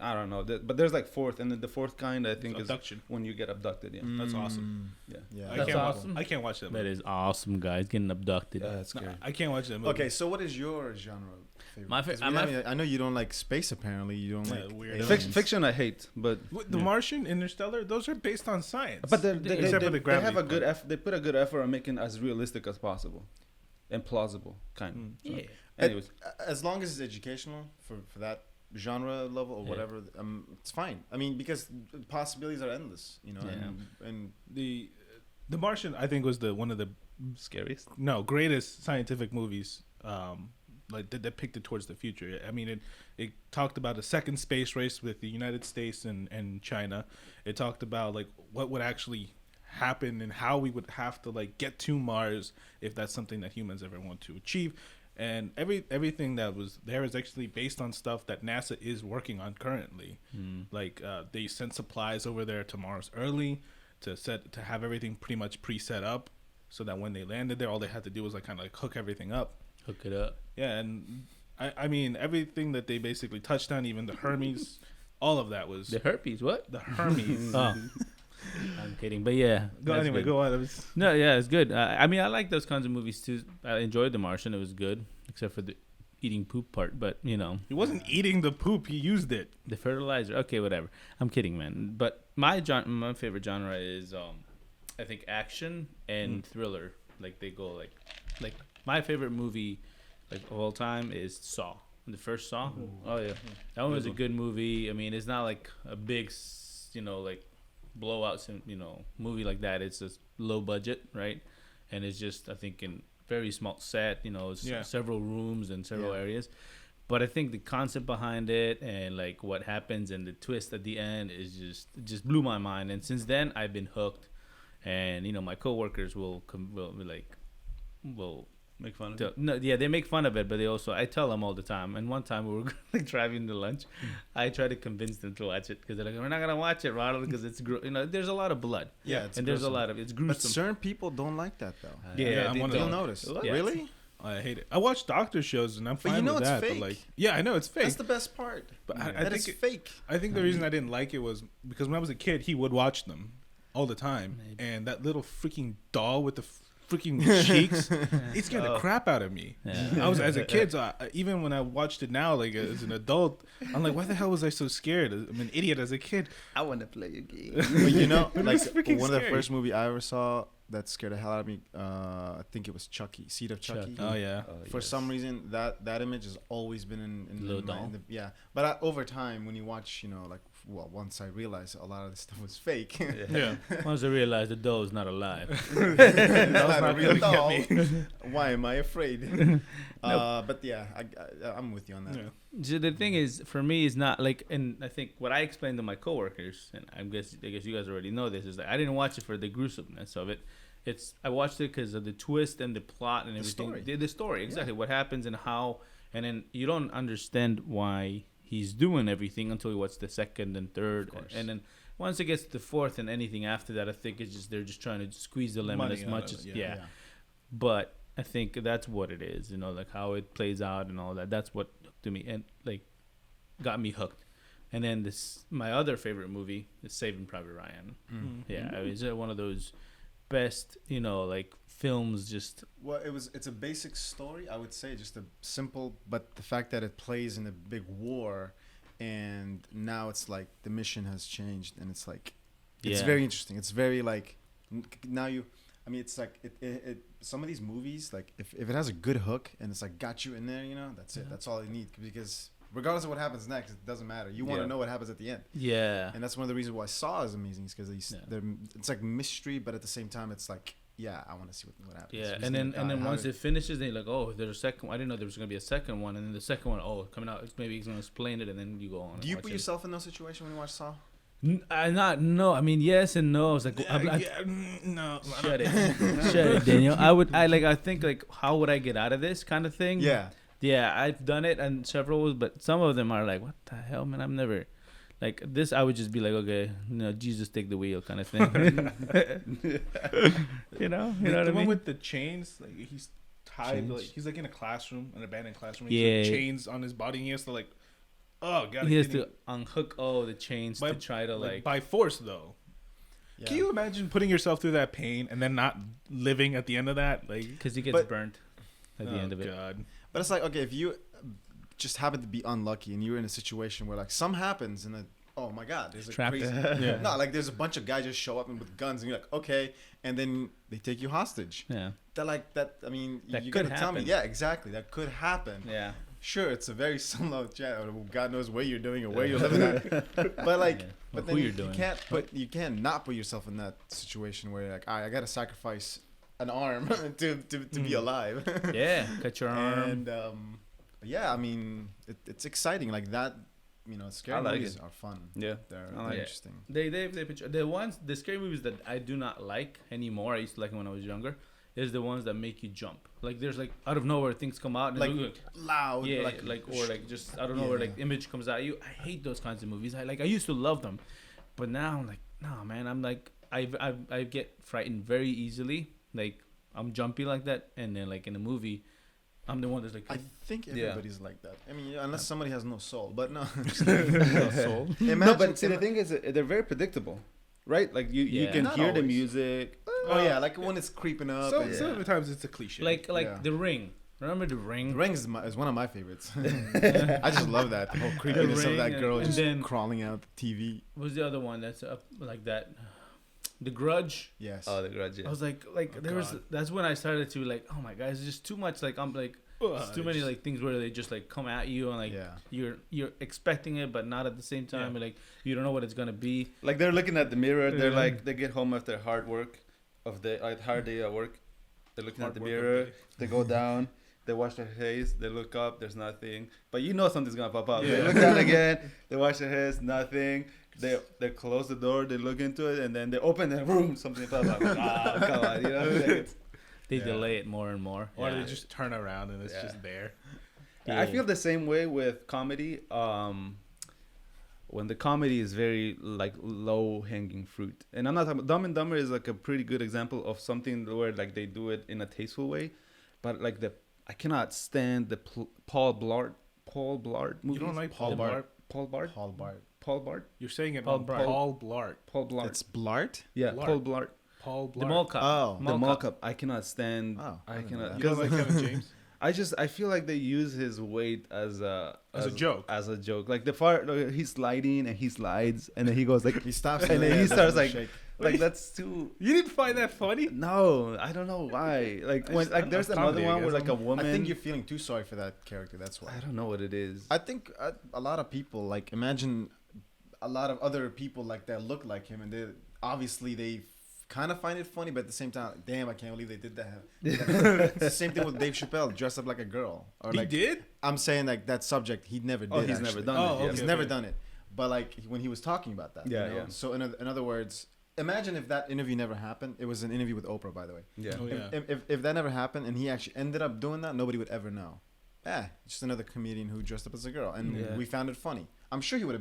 I don't know, but there's like fourth, and then the fourth kind I think is Abduction. when you get abducted. Yeah, That's awesome. yeah, Yeah, I That's can't awesome. I can't watch that. That Movie. is awesome, guys. Getting abducted. yeah, that's No, scary. I can't watch that movie. Okay, so what is your genre favorite? My fa- 'Cause we my haven't- I know you don't like space. Apparently, you don't Yeah, like weird. aliens. Fiction I hate, but The Martian, Interstellar, those are based on science. But Except for the they gravity have a good part. they put a good effort on making it as realistic as possible, and plausible kind. Mm. Yeah. Anyways, As long as it's educational for that genre level or Yeah. whatever, it's fine. I mean, because the possibilities are endless, Yeah. and the Martian, I think, was one of the scariest. greatest scientific movies. Like that depicted towards the future. I mean, it talked about a second space race with the United States and China. It talked about like what would actually happen and how we would have to like get to Mars if that's something that humans ever want to achieve. And everything that was there is actually based on stuff that NASA is working on currently. Like they sent supplies over there to Mars early to have everything pretty much pre-set up, so that when they landed there, all they had to do was like kind of like hook everything up. Hook it up. Yeah, and I mean everything that they basically touched on, even the Hermes, all of that was The herpes. What? the Hermes. Oh, I'm kidding. But yeah. that's good. Go on. It was, No, yeah, it's good. I mean, I like those kinds of movies too. I enjoyed The Martian. It was good, except for the eating poop part. But he wasn't eating the poop; he used it. the fertilizer. Okay, whatever. I'm kidding, man. But my favorite genre is I think action and thriller. Like they go like my favorite movie like of all time is Saw. The first Saw. Oh yeah, that one was a good movie. I mean, it's not like a big like blowout movie like that. It's just low budget, right? And it's just I think in very small set. It's several rooms and several areas. But I think the concept behind it and like what happens and the twist at the end is just blew my mind. And since then I've been hooked. And my coworkers will Make fun of it. no, yeah, they make fun of it, but I tell them all the time. And one time we were like driving to lunch, I tried to convince them to watch it because they're like, "We're not gonna watch it, Ronald, because it's there's a lot of blood, yeah, it's and there's a gruesome. lot of it's But gruesome." certain people don't like that though. Yeah, I'm they one of don't. You'll notice. What? Really? I hate it. I watch doctor shows and I'm But you fine know with it's that. fake. But like, yeah, I know it's fake. That's the best part. But I That think it's fake. I think the reason I didn't like it was because when I was a kid, he would watch them all the time, Maybe. and that little freaking doll with the freaking cheeks, it scared the crap out of me. Yeah. I was as a kid, so even when I watched it now, like as an adult, I'm like, why the hell was I so scared? I'm an idiot as a kid. I want to play a game. But you know, It like was freaking one of the scary. first movie I ever saw that scared the hell out of me. I think it was Chucky, Seed of Chucky. Oh yeah, For some reason, that image has always been in Little my, doll? yeah. But over time, when you watch, you know, like once I realized a lot of this stuff was fake. yeah. Once I realized the doll is not alive. That's not not a real gonna get doll. Why am I afraid? But yeah, I'm with you on that. Yeah. So the thing is, for me, is not like, and I think what I explained to my coworkers, and I guess you guys already know this, is that I didn't watch it for the gruesomeness of it. I watched it because of the twist and the plot and everything. story. The story, exactly what happens and how, and then you don't understand why he's doing everything until you watch the second and third, Of course. and then once it gets to the fourth and anything after that, I think it's just they're just trying to squeeze the lemon Money as out much of as it, yeah. But I think that's what it is, you know, like how it plays out and all that. That's what hooked me and like got me hooked. And then my other favorite movie is Saving Private Ryan. Mm. Yeah, I mean, it's one of those best, you know, like films. Just Well, it's a basic story, I would say, just a simple, but the fact that it plays in a big war, and now it's like the mission has changed, and it's like it's Yeah. very interesting. It's very like now I mean, it's like some of these movies, like if it has a good hook and it's like got you in there, you know, that's it. Yeah. That's all you need, because regardless of what happens next, it doesn't matter. You want to Yeah. know what happens at the end. yeah, And that's one of the reasons why Saw is amazing, is because Yeah. it's like mystery, but at the same time, it's like, yeah, I want to see what happens. yeah. Who's And gonna then die, how once did- it finishes, then you're like, oh, there's a second. I didn't know there was gonna be a second one. And then the second one, oh, coming out. Maybe he's gonna explain it, and then you go on. Do you and put watch yourself in those situations when you watch Saw? No. I mean, yes and no. I was like, No, shut it, shut it, Daniel. I think like, how would I get out of this kind of thing? Yeah. Yeah, I've done it and several, but some of them are like, what the hell, man? I'm never like this. I would just be like, okay, you know, Jesus take the wheel, kind of thing. you know the what I one mean? with the chains, like he's tied, Chains? like he's like in a classroom, an abandoned classroom. Yeah. He's like chains on his body. And he has to like, oh god, He has to unhook all the chains By- to try to like by force though. Yeah. Can you imagine putting yourself through that pain and then not living at the end of that? Like, because he gets But- burnt at the oh, end of it. God. But it's like, okay, if you just happen to be unlucky and you're in a situation where like something happens and then, oh my God, there's a Trapped. crazy. Yeah. No, like there's a bunch of guys just show up and with guns and you're like, okay, and then they take you hostage. Yeah, That like that. I mean, That you could gotta tell me. happen. Yeah, exactly. That could happen. yeah. Sure, it's a very similar chat. Or God knows where you're doing or where you're living at. But like, Yeah. but Or then who you, you're doing. you can't not put yourself in that situation where you're like, all right, I gotta sacrifice an arm to be alive. Yeah, cut your arm. And yeah, I mean, it's exciting like that. You know, scary I like movies it. are fun. Yeah. They're I like it. interesting. The scary movies that I do not like anymore. I used to like them when I was younger. Is the ones that make you jump. Like there's like out of nowhere things come out and Like look, loud, yeah, like or like just out of nowhere like image comes at you. I hate those kinds of movies. I used to love them, but now I'm like, nah, man. I'm like I get frightened very easily. Like I'm jumpy like that, and then like in a movie, I'm the one that's like I think Yeah. everybody's like that. I mean, unless somebody has no soul, but no. soul. Imagine, No, but see, the thing is, they're very predictable, right? Like you Yeah. can Not hear the always. music. oh yeah, like when it's creeping up. So, and- some of the times it's a cliche. Like Yeah. The Ring. Remember The Ring? The Ring is one of my favorites. I just love that, the whole creepiness of Ring that girl and just then- crawling out the TV. What was the other one that's up like that? The Grudge. Yes. Oh, the Grudge. I Yeah. was like there was. God. That's when I started to like, oh my god, it's just too much. Like I'm like, it's too many like things where they just like come at you and like yeah. you're expecting it, but not at the same time. Yeah. And, like you don't know what it's gonna be. Like they're looking at the mirror. They're Yeah. like they get home after hard work, hard day at work. They're looking Hard at the work of mirror. the day. They go down. They wash their face. They look up. There's nothing. But you know something's gonna pop up. They Yeah. look down again. They wash their hands. Nothing. They close the door. They look into it, and then they open the room. Something pops up. Ah, come on. You know. Like it's, They Yeah. delay it more and more. Or Yeah. they just turn around and it's Yeah. just there. Yeah. I feel the same way with comedy. When the comedy is very like low hanging fruit, and I'm not talking about Dumb and Dumber is like a pretty good example of something where like they do it in a tasteful way, but like I cannot stand the Paul Blart movies. You don't like Paul Paul Blart? Blart? Paul Bart. Paul Blart? You're saying it Paul wrong. Blart. Paul Blart. Paul Blart. It's Blart. Yeah, Blart. Paul Blart. Paul Blart. The mall cop. Oh. The mall cop. I cannot stand. Oh, I I didn't know cannot. that. You don't like Kevin James? I feel like they use his weight as a joke. As a joke. Like the far he's sliding and he slides and then he goes like He stops and then he starts like shake. like that's too. You didn't find that funny? No, I don't know why. Like when like there's another comedy, I one where guess. like a woman. I think you're feeling too sorry for that character. That's why. I don't know what it is. I think a lot of people like imagine a lot of other people like that look like him, and they obviously they kind of find it funny, but at the same time, damn, I can't believe they did that. It's the same thing with Dave Chappelle, dressed up like a girl. Or He like, did? I'm saying like that subject, he never did. Oh, he's actually. never done Oh, it. okay. Yeah. He's never done it. But like when he was talking about that, Yeah, you know? yeah. So in other words, imagine if that interview never happened. It was an interview with Oprah, by the way. Yeah. Oh, yeah. If that never happened and he actually ended up doing that, nobody would ever know. Yeah, just another comedian who dressed up as a girl, and Yeah. we found it funny. I'm sure he would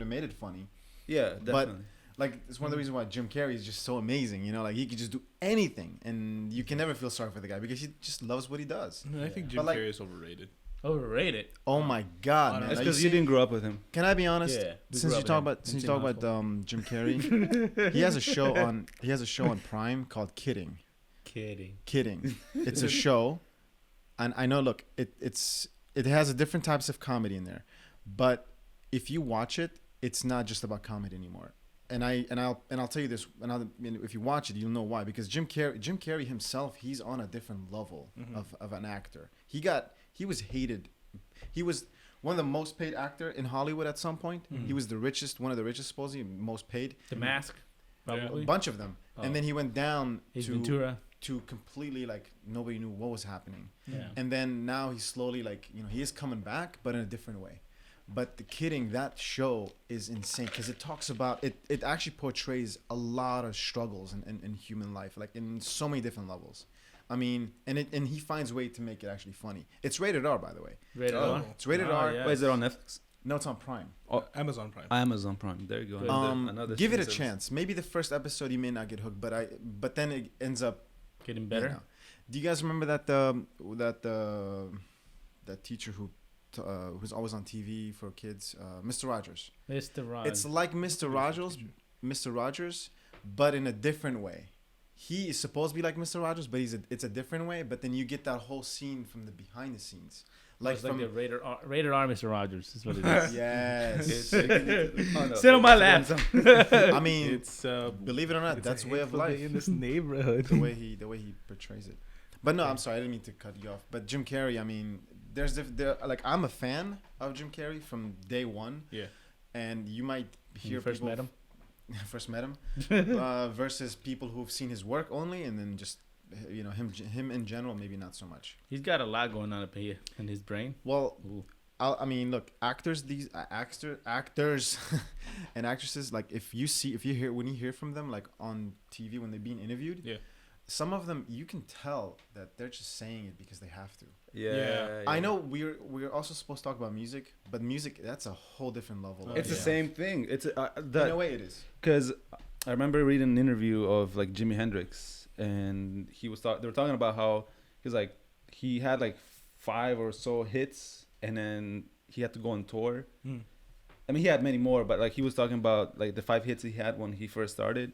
have made it funny. Yeah, definitely. Like it's one of the reasons why Jim Carrey is just so amazing. You know, like he could just do anything, and you can never feel sorry for the guy because he just loves what he does. I think Jim But, like- Carrey is overrated. Overrated. Oh my God, I don't man! know. It's Are because you you didn't grow up with him. Can I be honest? Yeah, we Since grew you up talk with about him. since you Same talk about Jim Carrey, he has a show on Prime called Kidding. Kidding. It's a show, and I know. Look, it has a different types of comedy in there, but if you watch it, it's not just about comedy anymore. And I'll tell you this, if you watch it, you'll know why. Because Jim Carrey himself, he's on a different level of an actor. He was hated. He was one of the most paid actor in Hollywood at some point. He was one of the richest, supposedly most paid. The Mask. Probably. A bunch of them, Oh. and then he went down Ace to Ventura. to completely like nobody knew what was happening. Yeah. And then now he's slowly like, he is coming back, but in a different way. But the Kidding, that show is insane because it talks about it actually portrays a lot of struggles in human life, like in so many different levels. I mean, and he finds a way to make it actually funny. It's rated R, by the way. Rated Oh. R. It's rated Oh, R. yeah. Wait, is it on Netflix? No, it's on Prime. Amazon Prime. Amazon Prime. There you go. Another Give it a streaming chance. Maybe the first episode you may not get hooked, but then it ends up Getting better. Do you guys remember that teacher who's always on TV for kids, Mr. Rogers? Mr. Rogers. It's like Mr. Rogers, but in a different way. He is supposed to be like Mr. Rogers, but it's a different way. But then you get that whole scene from the behind the scenes, Like from the rated R Mr. Rogers is what it is. yes. Sit on my lap. I mean, It's believe it or not, it's that's a way of hateful life. day in this neighborhood. the way he portrays it. But no, I'm sorry, I didn't mean to cut you off. But Jim Carrey, I mean, like I'm a fan of Jim Carrey from day one. Yeah. And you might hear You first people met him. first met him versus people who've seen his work only, and then just him in general, maybe not so much. He's got a lot going on up here in his brain. Well, Ooh. I mean, look, actors and actresses, like when you hear from them, like on TV when they're being interviewed, Yeah. some of them you can tell that they're just saying it because they have to. Yeah. I know we're also supposed to talk about music, but music, that's a whole different level. It's the Yeah. same thing. It's In a way, it is. because I remember reading an interview of like Jimi Hendrix, and they were talking about how he had like 5 or so hits, and then he had to go on tour. Mm. I mean, he had many more, but like he was talking about like the 5 hits he had when he first started,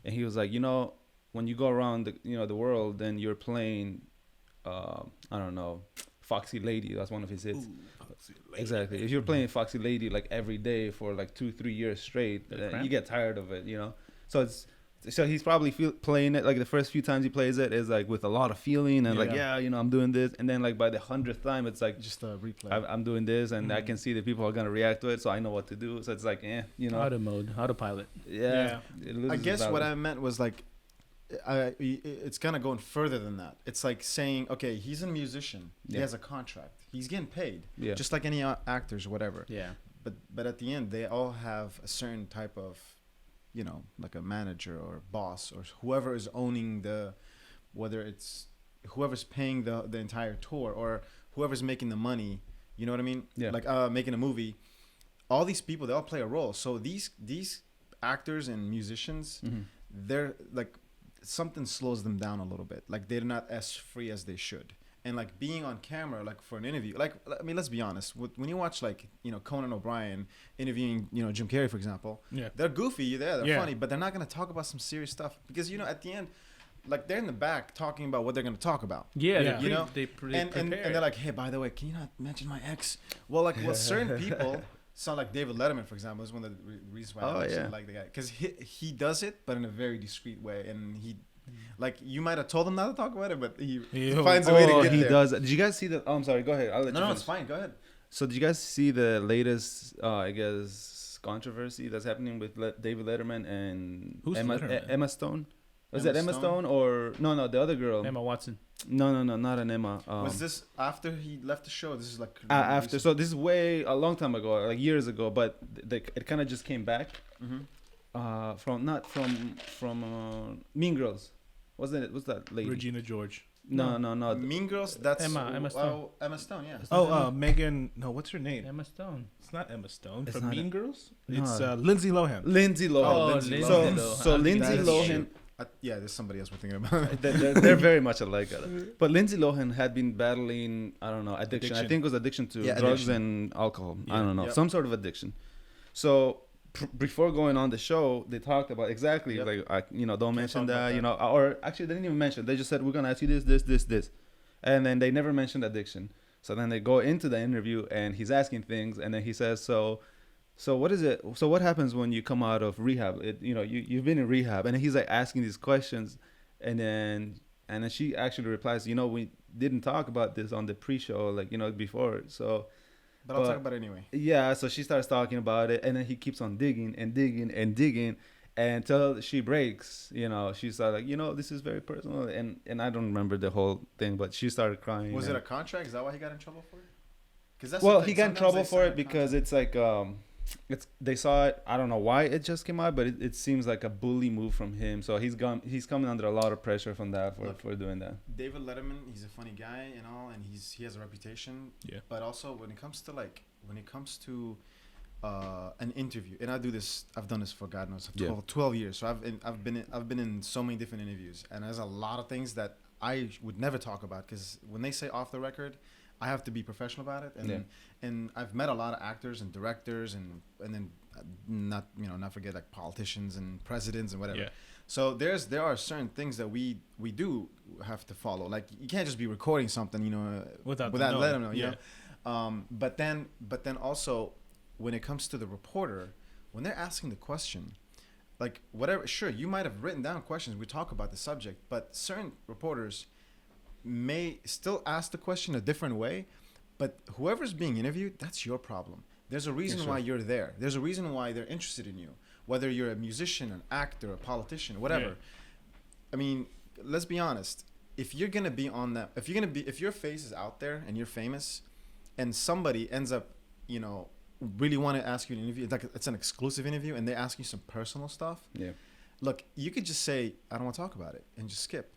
and he was like, when you go around the world, then you're playing, I don't know, Foxy Lady. That's one of his hits. Exactly. If you're playing Foxy Lady like every day for like 2-3 years straight, you get tired of it, So he's probably playing it like the first few times he plays it is like with a lot of feeling and I'm doing this, and then like by the 100th time it's like Just a replay. I'm doing this, and I can see that people are gonna react to it, so I know what to do. So it's like Auto mode, autopilot. yeah. I guess what I meant was like, it's kind of going further than that. It's like saying, okay, he's a musician. He Yeah. has a contract. He's getting paid, Yeah. just like any actors or whatever. Yeah. But at the end, they all have a certain type of, like a manager or boss or whoever is owning whether it's whoever's paying the entire tour or whoever's making the money. You know what I mean? Yeah. Like making a movie. All these people, they all play a role. So these actors and musicians, they're like, something slows them down a little bit. Like they're not as free as they should. and like being on camera like for an interview. Like, I mean, let's be honest. When you watch like, you know, Conan O'Brien interviewing, you know, Jim Carrey, for example, Yeah. they're goofy, they're Yeah. funny, but they're not gonna talk about some serious stuff because, you know, at the end, like they're in the back talking about what they're gonna talk about. Yeah, Yeah. You know, and prepare. they're like, hey, by the way, can you not mention my ex? Well, certain people sound like David Letterman, for example, is one of the reasons why I actually like the guy, because he does it, but in a very discreet way, and he, like, you might have told him not to talk about it, but he finds a way to get he there. does. Did you guys see the? Oh, I'm sorry. Go ahead. I'll let you No, finish. it's fine. Go ahead. So did you guys see the latest, I guess, controversy that's happening with David Letterman and Who's Letterman? Emma Stone? Was Emma that Emma Stone? Stone or no, the other girl? Emma Watson. No, not an Emma. Was this after he left the show? This is like after? recent? So this is way a long time ago, like years ago, but it kind of just came back. Mhm. From Mean Girls. Wasn't it? What's that lady? Regina George. No. Mean Girls. That's Emma Stone. Emma Stone. Yeah. Oh, Megan. No, what's her name? Emma Stone. It's not Emma Stone It's from not Mean Girls. No. It's Lindsay Lohan. Lindsay Lohan. Oh, Lindsay so Lohan. so I'm Lindsay thinking That's Lohan. true. Yeah, there's somebody else we're thinking about. They're very much alike. But Lindsay Lohan had been battling, I don't know, addiction. I Addiction. think it was addiction to Yeah, drugs addiction. and alcohol. I Yeah. don't know, Yep. some sort of addiction. So before going on the show, they talked about exactly Yep. like, don't mention talk about that, that. or actually they didn't even mention. They just said we're gonna ask you this, and then they never mentioned addiction. So then they go into the interview and he's asking things, and then he says, So what is it? So what happens when you come out of rehab? You've been in rehab, and he's like asking these questions, and then she actually replies, we didn't talk about this on the pre-show, before. So, But I'll talk about it anyway. yeah. So she starts talking about it, and then he keeps on digging and digging and digging, until she breaks. She's like, this is very personal, and I don't remember the whole thing, but she started crying. Was it and- a contract? Is that why he got in trouble for it? Because well, he got in trouble for it because it's like they saw it. I don't know why it just came out, but it seems like a bully move from him. So he's coming under a lot of pressure from that for doing that. David Letterman, he's a funny guy and all, and he has a reputation. Yeah. But also when it comes to an interview, and I've done this for God knows 12 years. So I've been in so many different interviews, and there's a lot of things that I would never talk about, because when they say off the record, I have to be professional about it. And I've met a lot of actors and directors and then not forget like politicians and presidents and whatever. Yeah. So there are certain things that we do have to follow. Like you can't just be recording something, without letting them know. You know. But then also when it comes to the reporter, when they're asking the question, like whatever, sure, you might have written down questions. We talk about the subject, but certain reporters may still ask the question a different way. But whoever's being interviewed, that's your problem. There's a reason why you're there. There's a reason why they're interested in you. Whether you're a musician, an actor, a politician, whatever. Yeah. I mean, let's be honest. If you're gonna be on that, if your face is out there and you're famous, and somebody ends up, really want to ask you an interview, it's an exclusive interview, and they ask you some personal stuff. Yeah. Look, you could just say, I don't want to talk about it, and just skip.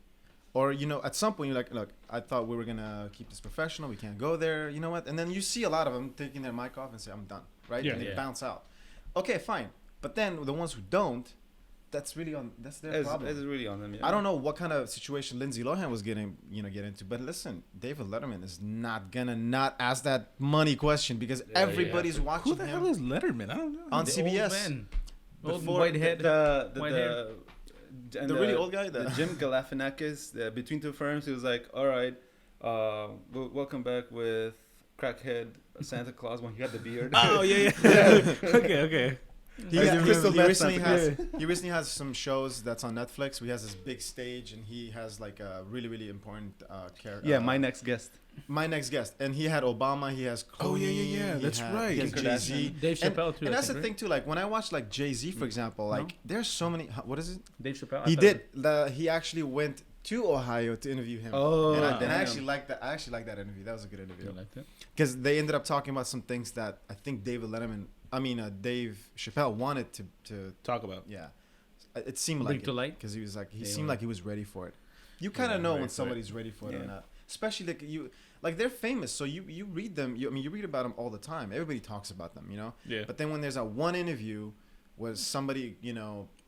Or, at some point you're like, look, I thought we were going to keep this professional. We can't go there. You know what? And then you see a lot of them taking their mic off and say, I'm done. Right? Yeah. And they Yeah. bounce out. Okay, fine. But then the ones who don't, that's their problem. It's really on them. Yeah. I don't know what kind of situation Lindsay Lohan was get into, but listen, David Letterman is not gonna not ask that money question, because everybody's watching Who the him hell is Letterman? I don't know. on The CBS. Old man. Old Before white head. white hair. The really old guy, the Jim Galifianakis, between two firms, he was like, "All right, welcome back with crackhead Santa Claus when he had the beard." Oh yeah. Okay. He recently has some shows that's on Netflix. He has this big stage, and he has like a really, really important character. Yeah, my next guest. My next guest, and he had Obama. He has Clooney. Oh, yeah. he That's had- right. He has Kim Jay-Z. Dave Chappelle too. And I that's the think, thing too. Like when I watch like Jay-Z, for example, like No? there's so many. What is it? right? Dave Chappelle. He did. He actually went to Ohio to interview him. Oh, and I damn. actually liked that. I actually liked that interview. That was a good interview. You liked it? Because they ended up talking about some things that I think Dave Chappelle wanted to Talk about. yeah. It seemed Bring like to light? because he Yeah, seemed right. like he was ready for it. You kind of Yeah, know ready when for it. somebody's ready for it or Yeah. not. Especially like they're famous, so you read them. You read about them all the time. Everybody talks about them, Yeah. But then when there's that one interview where somebody,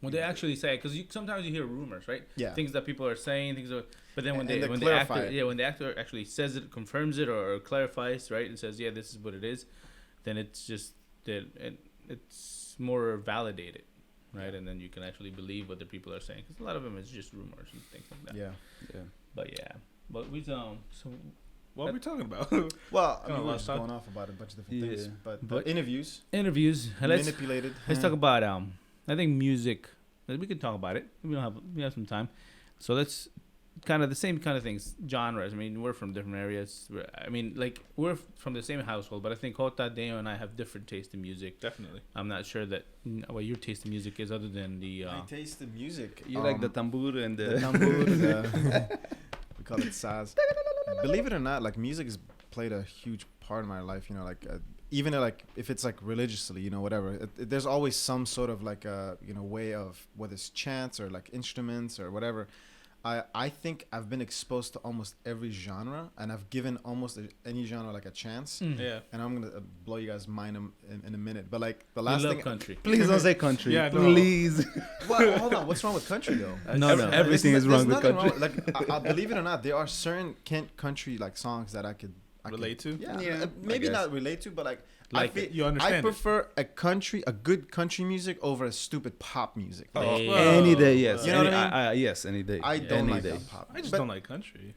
When they actually say, because sometimes you hear rumors, right? Yeah. Things that people are saying, things that. But then when and they they when the clarify actor it. when the actor actually says it, confirms it, or clarifies, right, and says, yeah, this is what it is, then it's just that it's more validated, right, and then you can actually believe what the people are saying, because a lot of them is just rumors and things like that. Yeah. But but we so What are we talking about? Well, I Kinda mean, we're lost just talk. going off about a bunch of different Yeah. things, but But- interviews, interviews. Let's manipulated. talk about I think music. We can talk about it. We have some time, so let's kind of the same kind of things, genres. I mean, we're from different areas. We're from the same household, but I think Jota, Deo, and I have different taste in music. Definitely. I'm not sure that what your taste in music is, other than the. I taste the music. You like the tambur and the the. tambur, we call it saz. Believe it or not, like music has played a huge part in my life. You know, like even like if it's like religiously, you know, whatever. There's always some sort of like a way of whether it's chants or like instruments or whatever. I think I've been exposed to almost every genre, and I've given almost any genre like a chance. Yeah. And I'm gonna blow you guys' mind in a minute. But like the You last love thing, country. Please don't say country. Yeah, no. please. well, hold on, what's wrong with country though? No. Everything is wrong with country. I believe it or not, there are certain country like songs that I could Relate to? Yeah, Yeah, maybe I guess. not relate to, but like Like I feel, you understand I it. prefer a good country music over a stupid pop music. Oh, Like, well, Any day, yes. You know what Any, I mean? yes, any day. I don't Any like day. that pop. I just But, don't like country.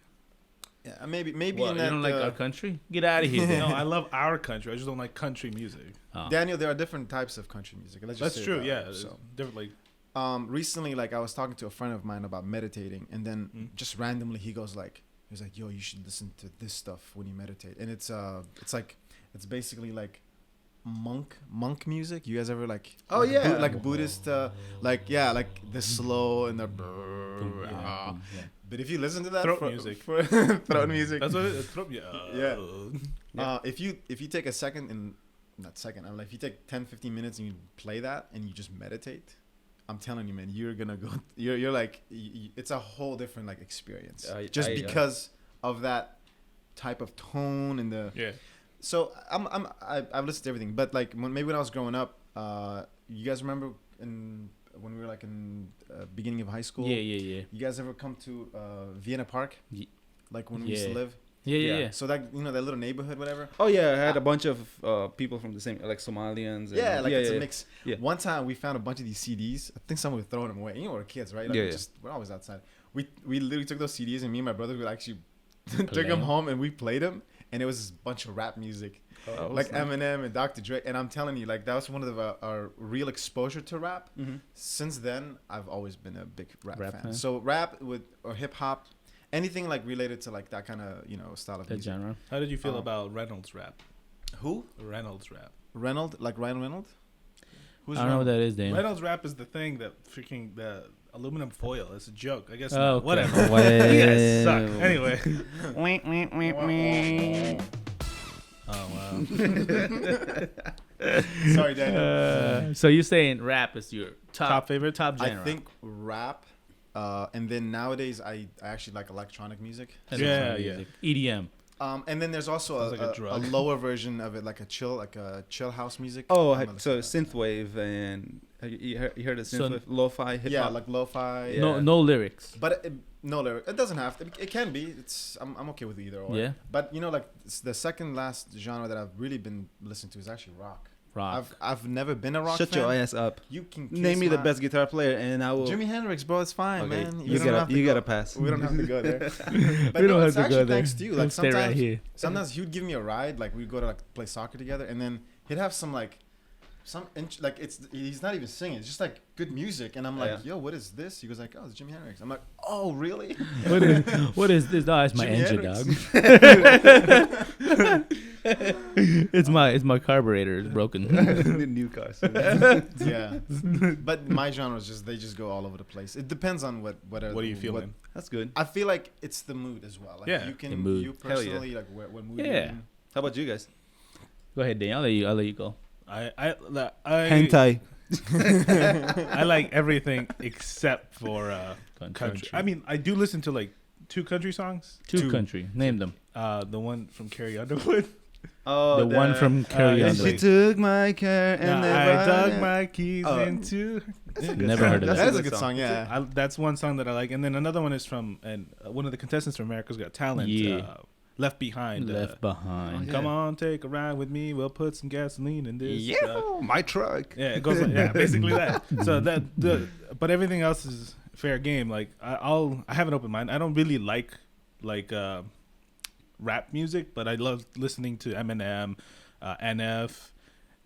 Yeah, maybe What, in you that. don't like our country? Get out of here. No, Then. I love our country. I just don't like country music. Oh. Daniel, there are different types of country music. Let's just That's say true. that. Yeah. So, Different, like, recently, like I was talking to a friend of mine about meditating, and then just randomly he was like, "Yo, you should listen to this stuff when you meditate." And it's basically like monk music. You guys ever like? Oh, like yeah. like Buddhist, like the slow and the. Yeah. But if you listen to that Throat for, music. for throat music, that's what it is. Yeah. yeah. If you take a second and not second, I'm like if you take 10-15 minutes and you play that and you just meditate, I'm telling you, man, you're gonna go. You're like, it's a whole different like experience, just because of that type of tone and the. Yeah. So I've listened to everything, but like maybe when I was growing up, you guys remember when we were like in beginning of high school? Yeah. You guys ever come to Vienna Park? Like when we used to Yeah. live. Yeah. So that that little neighborhood, whatever. Oh yeah, I had a bunch of people from the same, like Somalians. And, Yeah, like it's a mix. Yeah. One time we found a bunch of these CDs. I think someone was throwing them away. You know, we're kids, right? Like Yeah. we're always outside. We literally took those CDs and me and my brother would actually took Play them 'em. home and we played them. And it was this bunch of rap music, Oh, like Eminem and Dr. Dre. And I'm telling you, like that was one of our real exposure to rap. Mm-hmm. Since then, I've always been a big rap fan. fan. So rap or hip hop, anything like related to like that kind of style of That music. genre. How did you feel about Reynolds rap? Who? Reynolds rap. Ryan Reynolds? Who's I don't know what that is, Dan. Reynolds rap is the thing that freaking the aluminum foil. It's a joke. I guess. Oh, Not. okay. Whatever. Well. You guys suck. Anyway. Oh wow. Sorry, Daniel. So you're saying rap is your Top favorite? top I genre? think rap, and then nowadays I actually like electronic music. Yeah, Music. EDM. And then there's also Sounds like a a drug. lower version of it, like a chill house music. Oh, I'm gonna so listen to synthwave and you heard of So- synthwave, lo-fi, that. hip Yeah, hop. like lo-fi. Yeah. No lyrics. But no lyric. It doesn't have to. It can be. I'm okay with either or. Yeah. But like the second last genre that I've really been listening to is actually rock. Rock. I've never been a rock Shut fan. your ass up. You can kiss Name me the my- best guitar player, and I will. Jimi Hendrix, bro. It's fine, Okay, man. you don't have to gotta go- pass. We don't have to go there. But We don't have it's to actually go there. thanks to you. We'll Like stay right sometimes, here. sometimes he would give me a ride. Like we'd go to like play soccer together, and then he'd have some like like he's not even singing. It's just like good music, and I'm like, Yeah. yo, what is this? He goes like, oh, it's Jimi Hendrix. I'm like, oh, really? What is this? No, it's my Jimi engine, Hendrix. dog. It's my carburetor is broken. New cars. Yeah. But my genres they just go all over the place. It depends on what What are you feeling? That's good. I feel like it's the mood as well. Like Yeah, you the can mood. you Hell yeah. personally like what mood you're Yeah. in. How about you guys? Go ahead, Dan. I'll let you go. I I like everything except for country. I mean, I do listen to like two country songs. Two country. Name them. The one from Carrie Underwood. Oh, the one from Carry On. yes, the She took my car and No, they I brought dug it. my keys Oh. into. Never heard of That that. is a good song, yeah. That's one song that I like, and then another one is from one of the contestants from America's Got Talent. Yeah. Left Behind. Left Behind. yeah. Come on, take a ride with me. We'll put some gasoline in this. My truck. Yeah, it goes. Yeah, basically that. So but everything else is fair game. Like I have an open mind. I don't really like rap music, but I love listening to Eminem, NF.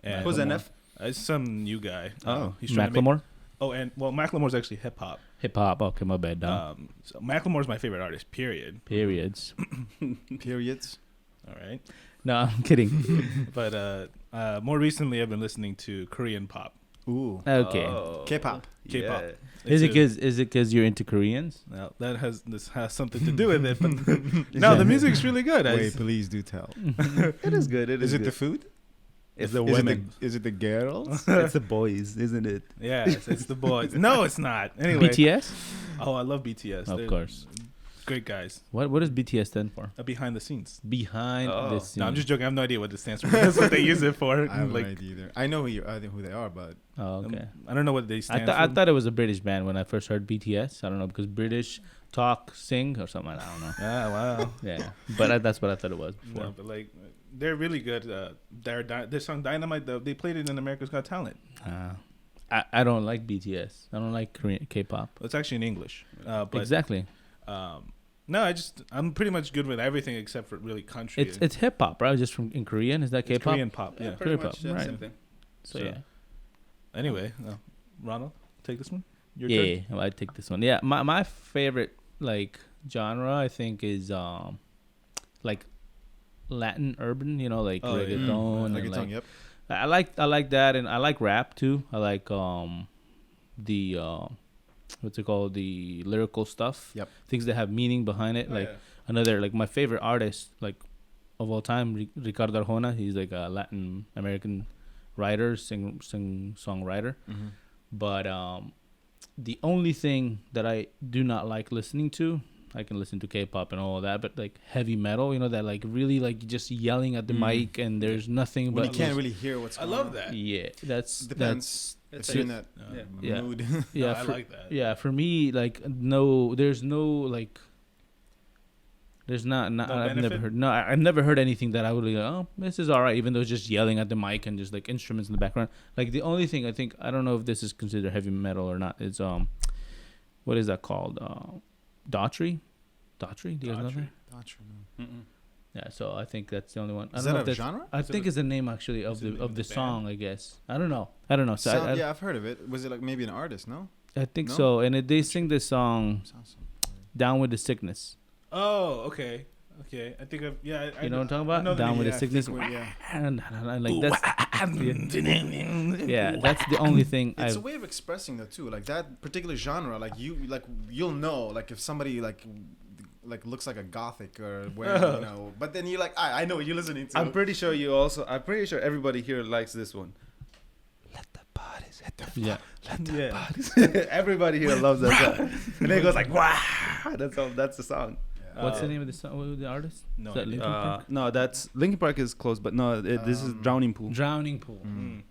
And Who's NF? It's some new guy. Oh. He's trying to make, Macklemore. Macklemore's actually hip hop. Hip hop. Okay, my bad. Dog. So Macklemore's my favorite artist. Period. Periods. Periods. All right. No, I'm kidding. But more recently, I've been listening to Korean pop. Ooh. Okay. Oh. K-pop. K-pop. Yeah. Is it because you're into Koreans? Now that has something to do with it, but no, the music's really good. Wait, please do tell. It is good. Is it the food? It's the Is women. Is it the girls? It's the boys, isn't it? Yeah, it's the boys. No, it's not. Anyway, BTS? Oh, I love BTS. Of They're course. great guys. What does BTS stand for? Behind the scenes. Behind Oh. the scene. No, I'm just joking. I have no idea what this stands for. That's what they use it for. I have Like, no idea either. I know who they are, but Oh, okay. I don't know what they stand I for. thought it was a British band when I first heard BTS. I don't know, because British talk, sing, or something. I don't know. Yeah, wow. Yeah, but that's what I thought it was before. No, but like they're really good. Their song Dynamite, they played it in America's Got Talent. I don't like BTS. I don't like Korean K-pop. It's actually in English. But Exactly. no, I'm pretty much good with everything except for really country. It's hip hop, right? Just from in Korean. Is that It's K-pop? Korean pop. Yeah. pretty K-pop, much. Yeah, right. same thing. So So, yeah. Anyway, Ronald, take this one. Your Yeah, turn. well, I take this one. Yeah, my favorite like genre I think is like Latin urban. You know, like Oh, yeah. reggaeton. and, reggaeton. like, Yep. I like that, and I like rap too. I like the what's it called, the lyrical stuff. Yep. Things that have meaning behind it. Like another like my favorite artist like of all time, Ricardo Arjona. He's like a Latin American writer, songwriter. Mm-hmm. But the only thing that I do not like listening to, I can listen to K-pop and all of that, but like heavy metal, you know, that like really like just yelling at the mic and there's nothing When but you can't really hear what's I going love on. that. yeah, that's Depends. It's If you're in that Yeah. mood. Yeah, yeah, I for, like that. yeah, for me, like there's no like, there's not No I've never benefit? heard I've never heard anything that I would be like, oh, this is all right, even though it's just yelling at the mic and just like instruments in the background. Like the only thing I don't know if this is considered heavy metal or not. It's what is that called? Daughtry. Do you guys know that? Not true, no. Yeah, so I think that's the only one. I Is don't know that if a that's- genre? I Is it think a- it's the name actually of is it the the name of of the the band? song. I guess I don't know. So Sound, yeah, I've heard of it. Was it like maybe an artist? No. I think No? so. And they sing this song Sounds "Down with the Sickness." Oh, okay. I think I You know what I'm talking about? know the Down name, with yeah, the I Sickness. think yeah. Like that's yeah, that's the only thing It's a I've. way of expressing that too. Like that particular genre, you'll know like if somebody like looks like a gothic or where you know. But then you're like, I know what you're listening to. I'm pretty sure everybody here likes this one. Let the bodies hit the Yeah. Yeah. Everybody here loves that song. And then it goes like, wow. That's the song. What's the name of the song? What was the artist? No Is that idea. Linkin Park? No, that's Linkin Park is close, but no, this is Drowning Pool. Drowning Pool. Mm.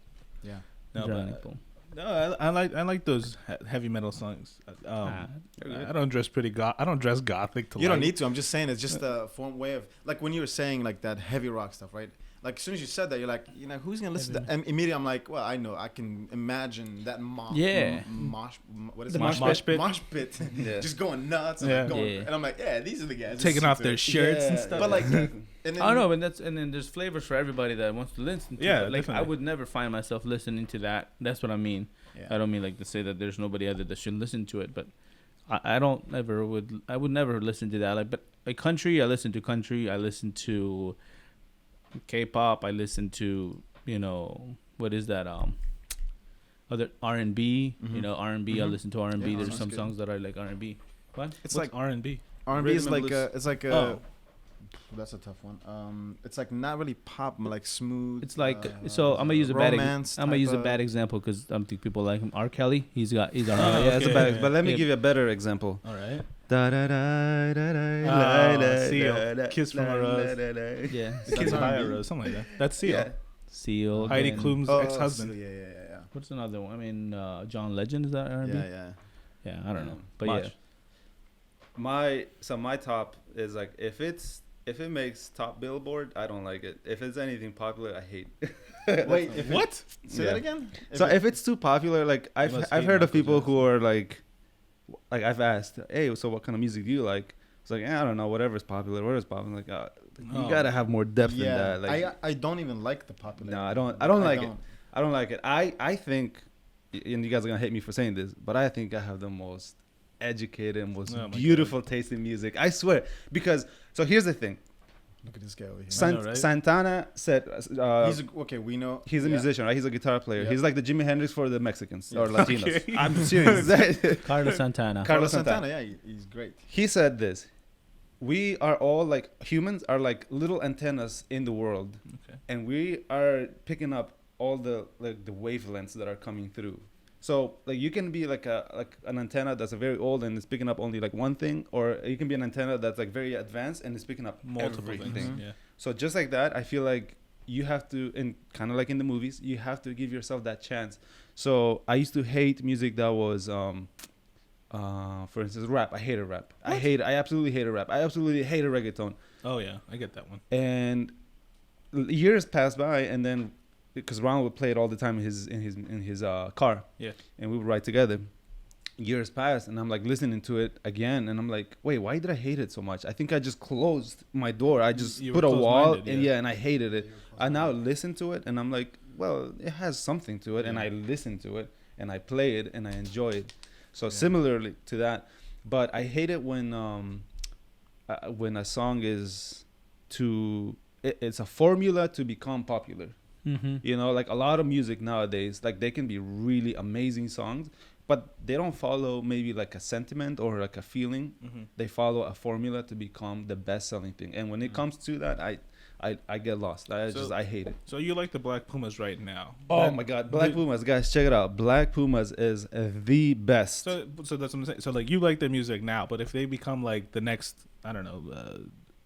Yeah. No, Drowning but, Pool. no, I like those heavy metal songs. Ah, I don't dress I don't dress gothic to. You don't like. need to. I'm just saying it's just a way of like when you were saying like that heavy rock stuff, right? Like as soon as you said that, you're like, you know, who's gonna listen to that? And immediately I'm like, well, I know, I can imagine that what is The it? mosh pit. Mosh pit. Yeah. Just going nuts and, Yeah. like, going, Yeah. and I'm like, yeah, these are the guys Taking off their shit. shirts and stuff. But like, and then, I don't know, and then there's flavors for everybody that wants to listen to. Yeah, it. Like I definitely. would never find myself listening to that. That's what I mean. Yeah. I don't mean like to say that there's nobody other that should listen to it, but I would never listen to that. Like country, I listen to country. I listen to K-pop. I listen to, you know, what is that? Other R&B. Mhm. You know, R&B. I Mhm. listen to R&B. Yeah, There's sounds some good. songs that I like R&B. What? it's What's like R&B. R&B is Rhythm and like blues. it's like a Oh. That's a tough one. It's like not really pop, but like smooth. It's like so. I'm gonna use a bad. romance I'm gonna use a type bad example because I don't think people like him. R. Kelly. He's on. Yeah, okay, it's a bad. yeah. But let me Yeah. give you a better example. All right. Da da da da da. Oh, Seal. Kiss from a Rose. Yeah. Kiss R&B? by a Rose, something like that. That's Seal. Yeah. Seal. Heidi then- Klum's Oh, ex-husband. Yeah. What's another one? I mean, John Legend, is that R&B? Yeah. Yeah, I don't know. But Much. yeah. My top is like if it makes top Billboard, I don't like it. If it's anything popular, I hate. Wait, if What? Say Yeah. that again. So if it's too popular, like I've must I've hate heard of Michael people Jackson. who are like I've asked, hey, so what kind of music do you like? It's like I don't know, whatever's popular, whatever's popular. Like you Oh. gotta have more depth than yeah, that. Like I don't even like the popular. no, I don't like it. I don't like it. I think, and you guys are gonna hate me for saying this, but I think I have the most educated, most Oh my beautiful taste in music. I swear. Because so here's the thing. Look at this guy over here. I know, right? Santana said Okay, we know. he's a yeah. musician, right? He's a guitar player. Yeah. He's like the Jimi Hendrix for the Mexicans Yeah. or Latinos. Okay. I'm serious. Carlos Santana. Carlos Santana. Santana. Yeah, he's great. He said this. We are all like humans are like little antennas in the world, Okay. and we are picking up all the like the wavelengths that are coming through. So like you can be like an antenna that's very old and is picking up only like one thing, or you can be an antenna that's like very advanced and is picking up Multiple everything. things. Mhm. Yeah. So just like that, I feel like you have to, and kind of like in the movies, you have to give yourself that chance. So I used to hate music that was, for instance, rap. I hated rap. I absolutely hated rap. I absolutely hated reggaeton. Oh yeah, I get that one. And years passed by, and then because Ronald would play it all the time in his car, Yeah. and we would ride together. Years passed, and I'm like listening to it again, and I'm like, wait, why did I hate it so much? I think I just closed my door. I just You put were a wall, closed-minded, and yeah. and I hated it. I now listen to it, and I'm like, well, it has something to it, and Yeah. I listen to it, and I play it, and I enjoy it. So Yeah. similarly to that, but I hate it when a song is it's a formula to become popular. Mm-hmm. You know, like a lot of music nowadays, like they can be really amazing songs, but they don't follow maybe like a sentiment or like a feeling. Mm-hmm. They follow a formula to become the best selling thing. And when it comes to that, I get lost. I hate it. So you like the Black Pumas right now? Oh That- my God, Black the- Pumas, guys, check it out. Black Pumas is the best. So that's what I'm saying. So like you like their music now, but if they become like the next, I don't know,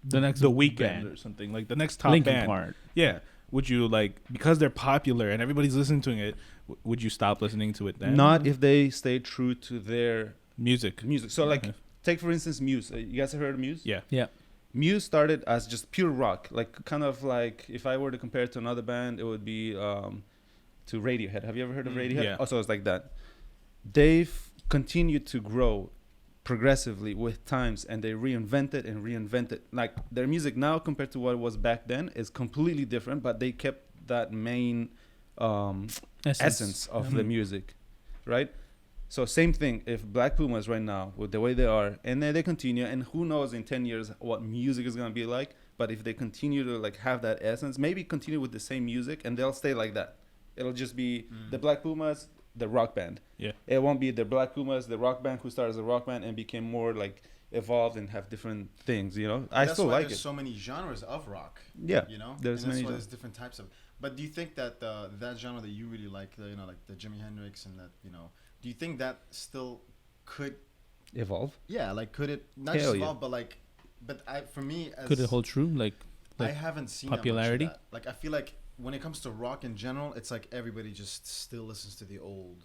The next The Weeknd band. or something, like the next top Linkin band, Park. yeah. Would you like, because they're popular and everybody's listening to it? Would you stop listening to it then? Not if they stay true to their music. music. So like, Okay. take for instance Muse. You guys have heard of Muse? Yeah. Yeah. Muse started as just pure rock, like kind of like if I were to compare it to another band, it would be to Radiohead. Have you ever heard of Radiohead? Yeah. Also, it's like that. They've continued to grow progressively with times, and they reinvented and reinvented. Like their music now compared to what it was back then is completely different, but they kept that main essence of the Mhm. music, right? So same thing. If Black Pumas right now, with the way they are, and then they continue, and who knows in 10 years what music is gonna be like. But if they continue to like have that essence, maybe continue with the same music, and they'll stay like that. It'll just be the Black Pumas, the rock band. Yeah. It won't be the Black Pumas, the rock band who started as a rock band and became more like evolved and have different things. You know, I That's still why like there's it. so many genres of rock. Yeah. You know, There's and that's many why genres. there's different types of. But do you think that that genre that you really like, you know, like the Jimi Hendrix and that, you know, do you think that still could, Evolve. yeah, like could it not Hell just yeah. evolve, but like, but for me, as Could it hold true? Like I like haven't seen popularity? That much of that. Like I feel like when it comes to rock in general, it's like everybody just still listens to the old,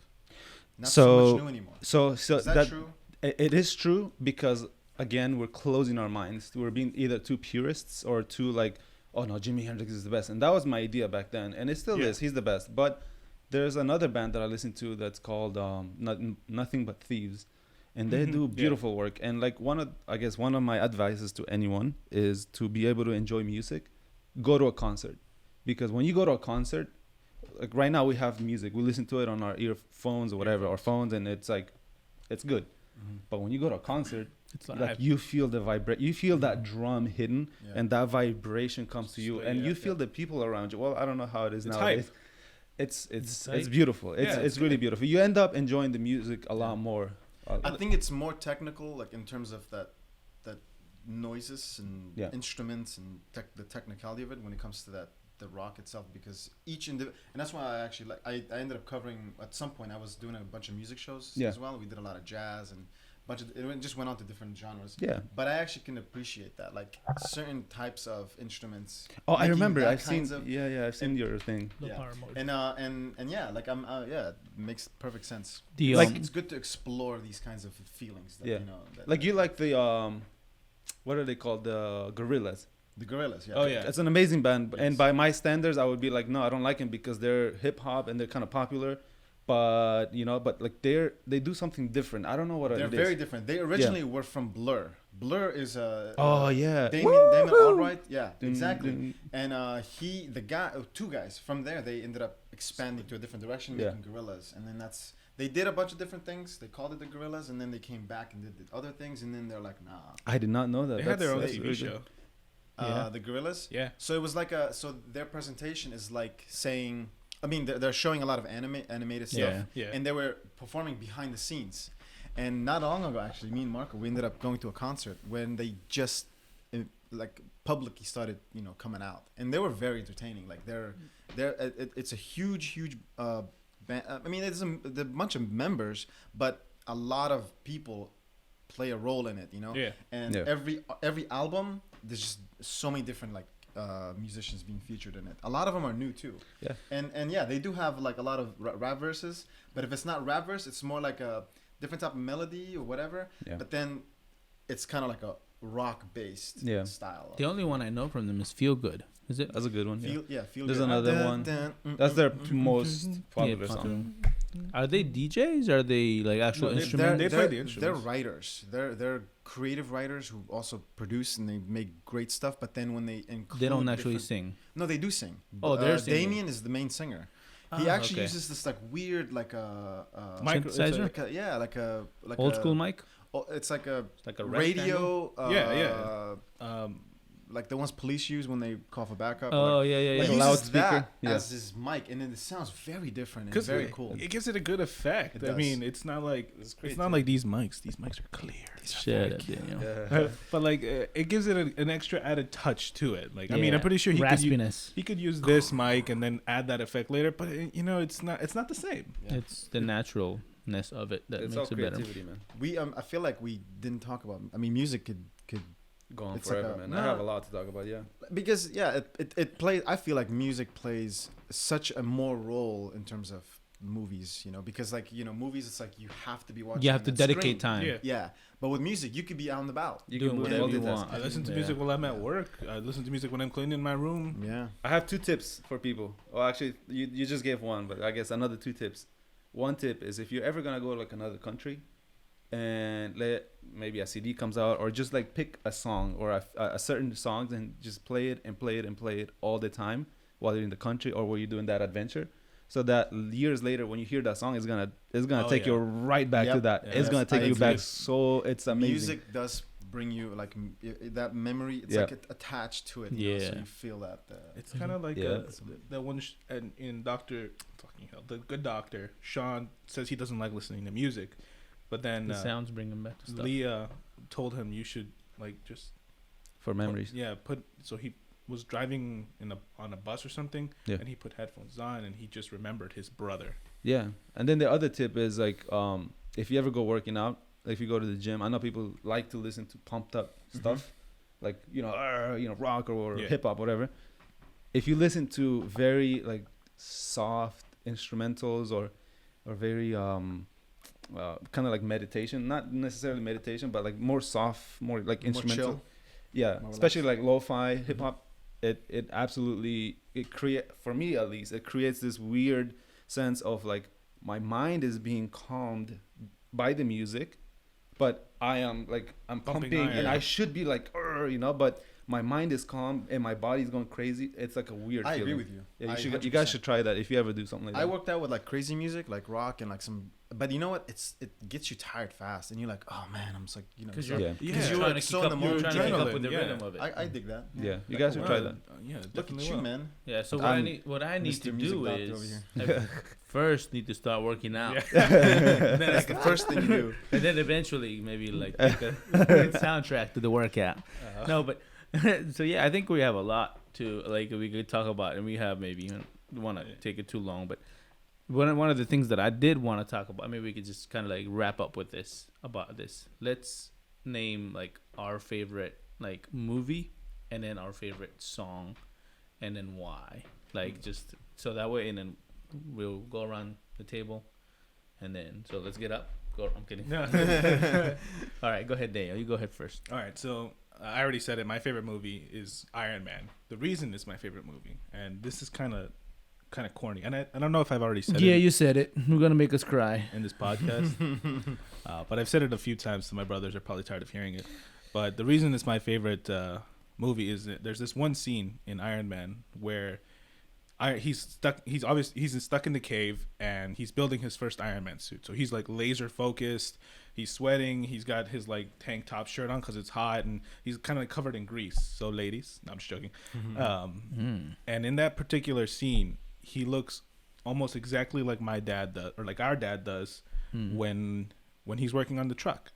not so So- much new anymore. So Is that true? It is true because again we're closing our minds. We're being either too purists or too like, oh no, Jimi Hendrix is the best, and that was my idea back then, and it still Yeah. is. He's the best. But there's another band that I listen to that's called Nothing But Thieves, and they Mhm. do Yeah. beautiful work. And like one of my advices to anyone is to be able to enjoy music, go to a concert, because when you go to a concert, like right now we have music, we listen to it on our earphones or whatever, our phones, and it's like, it's good. But when you go to a concert, it's like you feel the you feel that drum hidden, Yeah. and that vibration comes to you, So, and yeah, you feel yeah. the people around you. Well, I don't know how it is It's nowadays. hype. It's hype. it's beautiful. It's Yeah, it's it's really good. beautiful. You end up enjoying the music a lot more. I think it's more technical, like in terms of that noises and Yeah. instruments and the technicality of it when it comes to that the rock itself, because and that's why I actually I ended up covering at some point. I was doing a bunch of music shows Yeah. as well. We did a lot of jazz and it just went on to different genres. Yeah. But I actually can appreciate that, like certain types of instruments. Oh, I making remember. that I've seen. kinds of- I've seen your thing. The Yeah. power mode. and yeah, like it makes perfect sense. The, Like um, it's good to explore these kinds of feelings. That, Yeah. you know, Like you like the what are they called? The Gorillas. the Gorillas. Yeah. Oh, yeah. It's an amazing band, Yes. and by my standards, I would be like, no, I don't like them because they're hip hop and they're kind of popular, but like they do something different. I don't know what They're it is. very different. They originally were from Blur. Blur is Oh yeah. Damon Albarn. Yeah, Dun, exactly. dun. And two guys from there, they ended up expanding to a different direction, Yeah. making Gorillas, and then they did a bunch of different things. They called it the Gorillas, and then they came back and did the other things, and then they're like, nah. I did not know that. They had their own That's TV really show. good. Yeah. The Gorillas. Yeah. So it was like so their presentation is like saying, I mean, they're showing a lot of animated stuff, Yeah. Yeah. and they were performing behind the scenes. And not long ago, actually, me and Marco, we ended up going to a concert when they just like publicly started, coming out, and they were very entertaining. Like it's a huge band. I mean, it's a bunch of members, but a lot of people play a role in it, Yeah. And Yeah. every album, there's just so many different like musicians being featured in it. A lot of them are new too. Yeah. And yeah, they do have like a lot of rap verses, but if it's not rap verse, it's more like a different type of melody or whatever. Yeah. But then it's kind of like a rock based Yeah. style. The only one I know from them is Feel Good. Is it? That's a good one. Yeah. Feel There's good. another one. That's their most popular Yeah, song. Are they DJs? Are they like actual No, they- instrument? they play the They're instruments. writers. They're creative writers who also produce and they make great stuff. But then when they include, They don't actually different- sing. No, they do sing. Oh, they're singing. Damien is the main singer. He Ah, actually okay. uses this like weird like a Synthesizer? like a Old school mic. Oh, it's like a It's like a radio. Yeah. Like the ones police use when they call for backup. Oh like, yeah, yeah, he yeah. Like a uses loudspeaker? that Yeah. as his mic, and then it sounds very different and Because very cool. It gives it a good effect. It I does. mean, it's not like It's it's great not too. like these mics. These mics are clear. Shut up, Daniel. Yeah. But like, it gives it an extra added touch to it. Like, I mean, I'm pretty sure raspiness. he could use this mic and then add that effect later. But it's not the same. Yeah. It's the naturalness of it that It's all makes it better. creativity, man. We I feel like we didn't talk about. I mean, music could Go on It's like forever, a- man. I no. have a lot to talk about. Yeah. because yeah, it plays. I feel like music plays such a more role in terms of movies. Because like movies, it's like you have to be watching. You have to on dedicate screen. time. Yeah. Yeah, but with music, you could be out and about. You Doing can whatever you multitask. want. I listen to Yeah. music while I'm at work. I listen to music when I'm cleaning my room. Yeah. I have 2 tips for people. Well, actually, you just gave one, but I guess another 2 tips. One tip is if you're ever gonna go to like another country, and maybe a CD comes out, or just like pick a song or a certain songs and just play it and play it and play it all the time while you're in the country or while you're doing that adventure. So that years later, when you hear that song, it's gonna Oh, take you right back to Yep. that. Yeah, it's gonna that's- take I you agree. back. So it's amazing. Music does bring you like that memory. It's Yeah. like attached to it. So Yeah. you feel that. It's kind of like Yeah. that one in Doctor fucking hell, the Good Doctor. Sean says he doesn't like listening to music, but then The sounds bring him back to stuff. Leah told him you should like just For memories. So he was driving on a bus or something, Yeah. and he put headphones on, and he just remembered his brother. Yeah, and then the other tip is like, if you ever go working out, like if you go to the gym, I know people like to listen to pumped up stuff, like rock or Yeah. hip hop, whatever. If you listen to very like soft instrumentals or very kind of like meditation, not necessarily meditation, but like more soft, more like More instrumental. chill. Yeah, More especially like lo-fi hip hop. It absolutely for me at least, it creates this weird sense of like my mind is being calmed by the music, but I'm Pumping pumping iron. and I should be like but my mind is calm and my body's going crazy. It's like a weird I feeling. agree with you. Yeah, I you 100%. guys should try that if you ever do something like that. I worked out with like crazy music, like rock and like some. But you know what? It gets you tired fast, and you're like, oh man, I'm just like Because so- you're, Yeah. Yeah. because you you're were trying to so keep in up, the you're moment. trying to keep up with the Adrenaline, rhythm yeah. of it. I dig that. Yeah, you Like, guys should try Well, that. Yeah, Look definitely at you, will. man. Yeah. So I'm what I need Mr. to Music do Doctor over is here. I first need to start working out. Yeah. Then I can first thing you do. And then eventually maybe like make a good soundtrack to the workout. No, but so yeah, I think we have a lot to like we could talk about, and we have maybe don't want to take it too long, but one of the things that I did want to talk about, maybe we could just kind of like wrap up with this about this. Let's name like our favorite like movie, and then our favorite song, and then why. Like just so that way, and then we'll go around the table, and then so let's get up. Go. I'm kidding. All right, go ahead, Dale. You go ahead first. All right, so I already said it. My favorite movie is Iron Man. The reason it's my favorite movie, and this is kind of corny, and I don't know if I've already said it. Yeah, you said it. You're gonna make us cry in this podcast, but I've said it a few times, so my brothers are probably tired of hearing it. But the reason it's my favorite movie is that there's this one scene in Iron Man where he's stuck. He's stuck in the cave, and he's building his first Iron Man suit. So he's like laser focused. He's sweating. He's got his like tank top shirt on because it's hot, and he's kind of like covered in grease. So ladies, no, I'm just joking. And in that particular scene, he looks almost exactly like my dad does, or like our dad does, when he's working on the truck.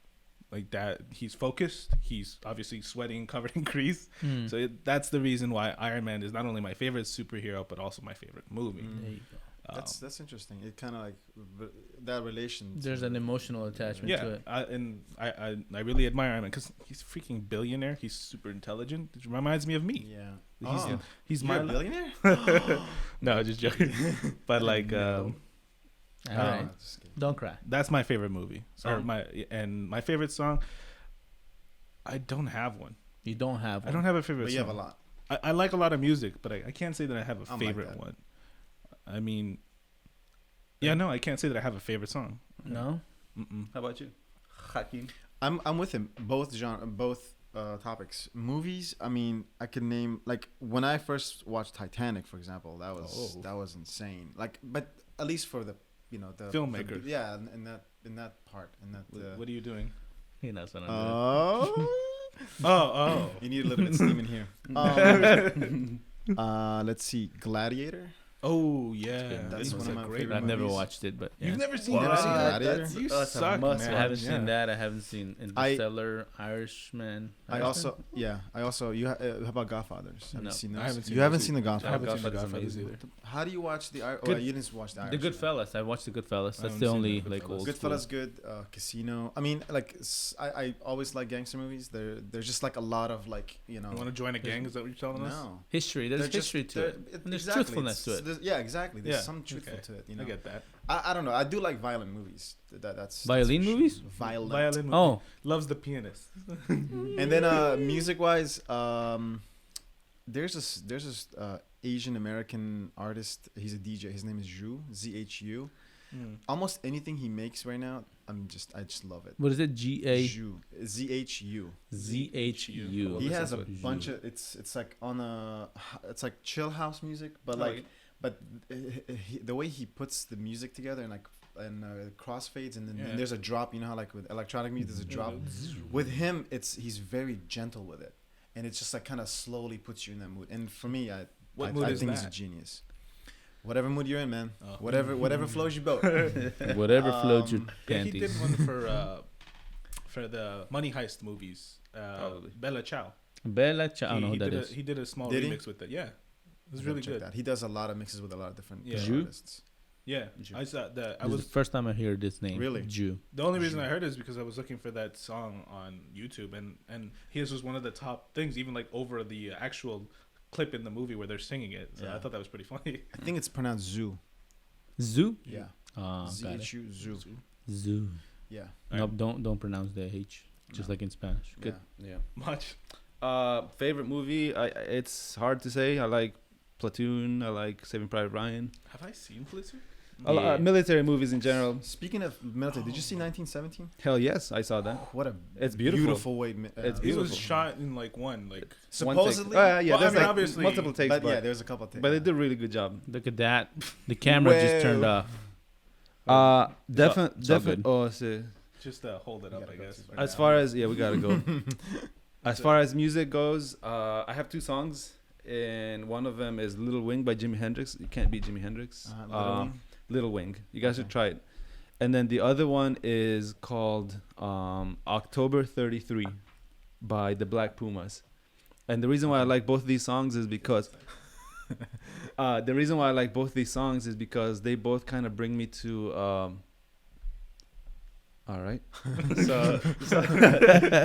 Like that, he's focused. He's obviously sweating, covered in grease. So that's the reason why Iron Man is not only my favorite superhero, but also my favorite movie. There you go. That's interesting. It kind of like that relation. There's an emotional attachment to it. I really admire Iron Man because he's a freaking billionaire. He's super intelligent. It reminds me of me. Yeah. He's You're my a billionaire? No, just joking. But like, All right. Don't cry. that's my favorite movie. My favorite song. I don't have one. You don't have one. I don't have a favorite. But you song. have a lot. I like a lot of music, but I can't say that I have a I'm like favorite that. one. I mean, yeah, no, I can't say that I have a favorite song. No? How about you, Hakim? I'm with him. Both topics. Movies. I mean, I could name like when I first watched Titanic, for example. That was insane. Like, but at least for the the Filmmaker. in that part. What are you doing? He knows what I'm Oh. Oh. You need a little bit of steam in here. Let's see, Gladiator. Oh yeah, That's this one was of a my great. favorite I've never movies. watched it, but yeah. You've never seen What? Gladiator? Gladiator? You That's a suck, must man. I haven't Yeah. seen that. I haven't seen Interstellar, Irishman. I also how about Godfathers? Have No. you seen I those? haven't seen You haven't those seen the either. I Godfathers. haven't seen the Godfather's Godfathers amazing. either. How do you watch the Good- you didn't watch the The Irish? Goodfellas. I watched the Goodfellas. I That's haven't the seen only the like Goodfellas. old Goodfellas school. good. Casino. I mean, like I always like gangster movies. There's just like a lot of like You want to join a gang? Is that what you're telling us? no. History. There's They're just- history to they're- it. And there's exactly. truthfulness to it. Yeah, exactly. There's Yeah, some truthful okay. to it. I get that. I don't know. I do like violent movies. That's Violin for sure. movies? Violent. Violin. movie. Oh, Loves the pianist. And then music wise, there's this Asian American artist. He's a DJ. His name is Zhu. Almost anything he makes right now, I just love it. what is it? Zhu. ZHU. ZHU. He has a Zhu. bunch of it's like it's like chill house music, but the way he puts the music together and crossfades and then there's a drop. You know how like with electronic music there's a drop. With him, he's very gentle with it, and it's just like kind of slowly puts you in that mood. And for me, I think he's a genius. Whatever mood you're in, man. Oh. Whatever flows your boat. Whatever floats your Yeah, he did panties. one for the Money Heist movies. Bella Ciao. Bella Ciao. I don't know who that is. He did a small Did he? remix with it. Yeah, it was I'll really check good. that. He does a lot of mixes with a lot of different Yeah. Zhu? artists. Yeah, Jew. I saw that. I This is was the first time I hear this name. Really? Jew. the only reason I heard it is because I was looking for that song on YouTube, and his was one of the top things, even like over the actual clip in the movie where they're singing it. So Yeah. I thought that was pretty funny. I think it's pronounced Zoo. Zoo? Yeah. Got it. ZHU Zoo. Zoo. Yeah. Nope, don't pronounce the H. Just No. like in Spanish. Good. Yeah. Much. Favorite movie? It's hard to say. I like Platoon. I like Saving Private Ryan. Have I seen Platoon? Yeah. Military movies in general. Speaking of military, did you see 1917? Hell yes, I saw that. What a It's beautiful. way. It's It beautiful. was shot in like one like. Supposedly, yeah, Well, I there's mean, like obviously- multiple takes, but but, yeah, there's a couple of takes. but they did a really good job. Look at that. The camera just turned Well. off. Definitely. good. Oh, so Just hold it You up, gotta I go guess. too for far. as now. far as we gotta go. As far as music goes, I have two songs, and one of them is "Little Wing" by Jimi Hendrix. You can't beat Jimi Hendrix. Little Wing? Little Wing. You guys should try it. And then the other one is called October 33 by the Black Pumas. And the reason why I like both of these songs is because they both kind of bring me to all right. so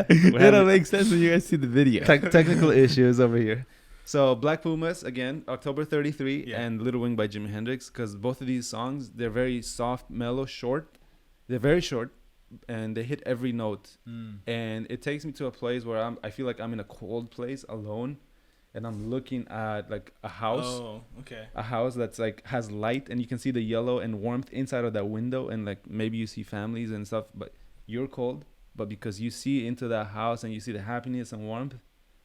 It'll make sense when you guys see the video. Technical issues over here. So Black Pumas again, October 33, Yeah. and Little Wing by Jimi Hendrix, because both of these songs, they're very soft, mellow, short. They're very short, and they hit every note. And it takes me to a place where I feel like I'm in a cold place alone, and I'm looking at like a house. Oh, okay. A house that's like has light, and you can see the yellow and warmth inside of that window, and like maybe you see families and stuff, but you're cold. But because you see into that house and you see the happiness and warmth,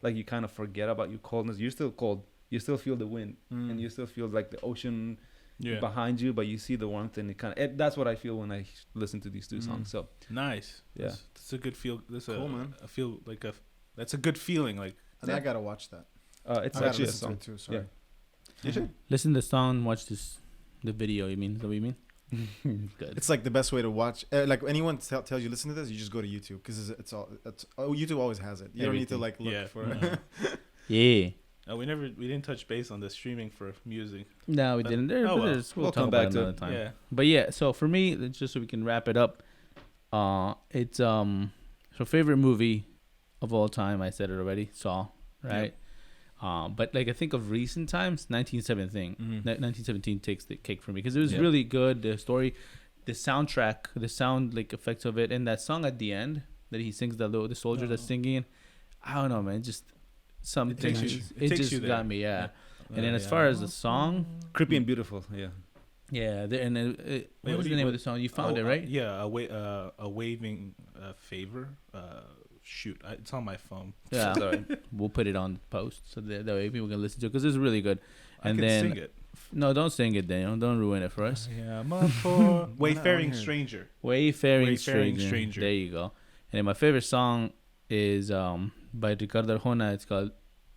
like you kind of forget about your coldness. You're still cold. You still feel the wind, and you still feel like the ocean behind you, but you see the warmth, and that's what I feel when I listen to these two songs. So nice. Yeah, that's a good feel. That's cool, man. I feel like that's a good feeling. Like I gotta watch that. It's I actually a listen song. to it too. Sorry. Yeah. You should. Listen to the song, watch the video. You mean? Is that what you mean? Good. It's like the best way to watch. Like anyone tells you listen to this, you just go to YouTube because YouTube always has it. You don't need to like look for it. Yeah. we didn't touch base on the streaming for music. No, we didn't. We'll We'll talk come about back it to another it. time. Yeah. But yeah, so for me, just so we can wrap it up, it's so favorite movie of all time. I said it already. Saw, right? But like I think of recent times, 1917 takes the cake for me because it was really good. The story, the soundtrack, the sound like effects of it, and that song at the end that he sings, the soldier that's singing. I don't know, man. Just something. It just got me. Yeah. And then as far as the song, Creepy and Beautiful. Yeah. yeah. What was the name of the song? You found it, right? Yeah, a waving favor. Shoot, it's on my phone. Yeah. Sorry. We'll put it on post so that way people can listen to it because it's really good. And I can then sing it. no, don't sing it, Daniel. Don't ruin it for us. Yeah, my poor wayfaring stranger. Wayfaring Wayfaring Stranger. Stranger. There you go. And then my favorite song is by Ricardo Arjona. It's called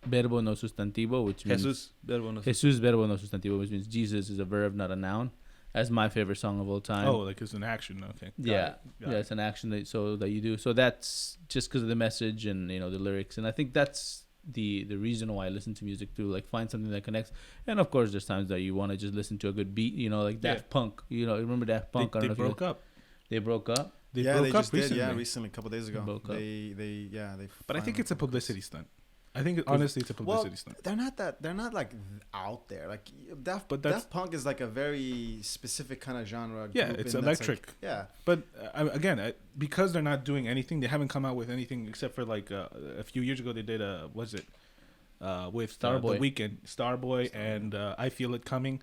Verbo no sustantivo, which means Jesus Verbo no Jesus Verbo no sustantivo, which means Jesus is a verb, not a noun. That's my favorite song of all time. Oh, like it's an action. Okay. Yeah, Got it's an action that you do. So that's just because of the message and the lyrics, and I think that's the reason why I listen to music too. Like find something that connects, and of course there's times that you want to just listen to a good beat. Like Daft Punk. Remember Daft Punk? They broke up. They broke up. They yeah, broke they up just recently. did. Yeah, recently, a couple days ago. Broke up. They But I think it's a publicity stunt. I think honestly it's a publicity stunt. They're not like out there. Like Daft Punk is like a very specific kind of genre. Yeah, group, it's and that's electric. Like, yeah, But again, because they're not doing anything, they haven't come out with anything except for like a few years ago they did with Starboy. The Weeknd, Starboy, and I Feel It Coming.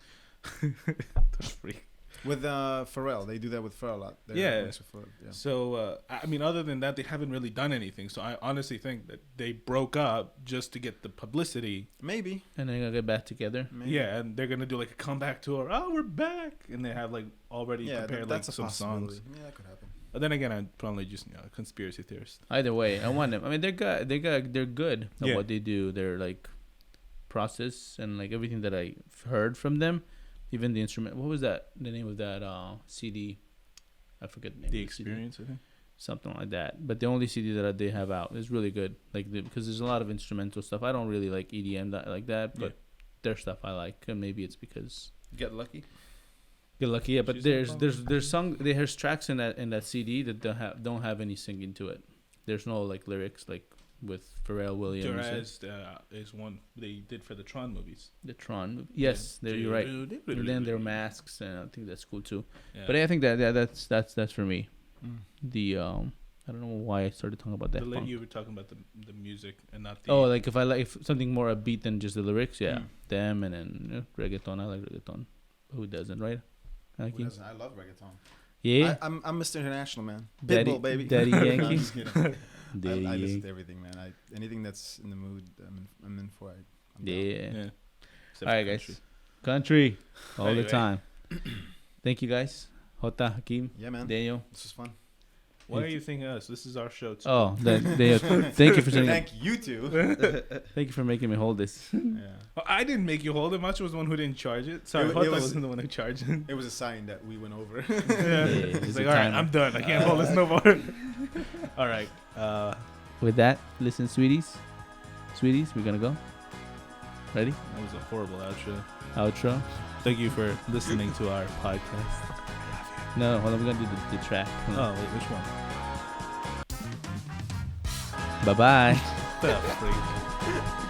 That's freak. with Pharrell, they do that with Pharrell a lot. Yeah. Pharrell, yeah. So I mean, other than that, they haven't really done anything. So I honestly think that they broke up just to get the publicity. Maybe. And they're gonna get back together. Maybe. Yeah, and they're gonna do like a comeback tour. Oh, we're back, and they have like already prepared like that's some a possibility. songs. Yeah, that could happen. But then again, I'm probably just a conspiracy theorist. Either way, I want them. I mean, they're good. They're good at Yeah. what they do. They're like process and like everything that I heard from them. Even the instrument. What was that? The name of that CD? I forget the name. The of CD. Experience, I think. Something like that. But the only CD that they have out is really good. Like because there's a lot of instrumental stuff. I don't really like EDM like that, but their stuff I like. And maybe it's because Get Lucky. Get Lucky. Yeah, but She's there's tracks in that CD that don't have any singing to it. There's no like lyrics like with Pharrell Williams. Duraz is one they did for the Tron movies. The Tron movie. Yes, you're right. And then their masks, and I think that's cool too. Yeah. But I think that's for me. Mm. The I don't know why I started talking about that. You were talking about the music and not the. Oh, like if something more upbeat than just the lyrics, yeah, Mm. them, and then reggaeton. I like reggaeton. Who doesn't, right? Who Hakim? doesn't? I love reggaeton. Yeah, I'm Mr. International, man. Daddy- Pitbull, baby. Daddy No, I'm Yankee. just kidding. Daddy I listen Yankee. to everything, man. Anything that's in the mood, I'm in for. I'm down. Yeah. Yeah. All right, guys. Country all the Anyway. time. Thank you, guys. Jota, Hakim, Yeah, man. Daniel. This was fun. Why are you thanking us? This is our show too. Oh, thank you for saying. Thank you too. Thank you for making me hold this. Yeah. Oh, I didn't make you hold it. Macho was the one who didn't charge it. Sorry, It Hota was- wasn't the one who charged it. It was a sign that we went over. Yeah. it's He's a like, all right, timer. I'm done. I can't hold this no more. All right. With that, listen, sweeties, we're gonna go. Ready? That was a horrible outro. Outro. Thank you for listening to our podcast. No, hold on. We're gonna do the track. Oh, wait, which one? Bye bye. The freak.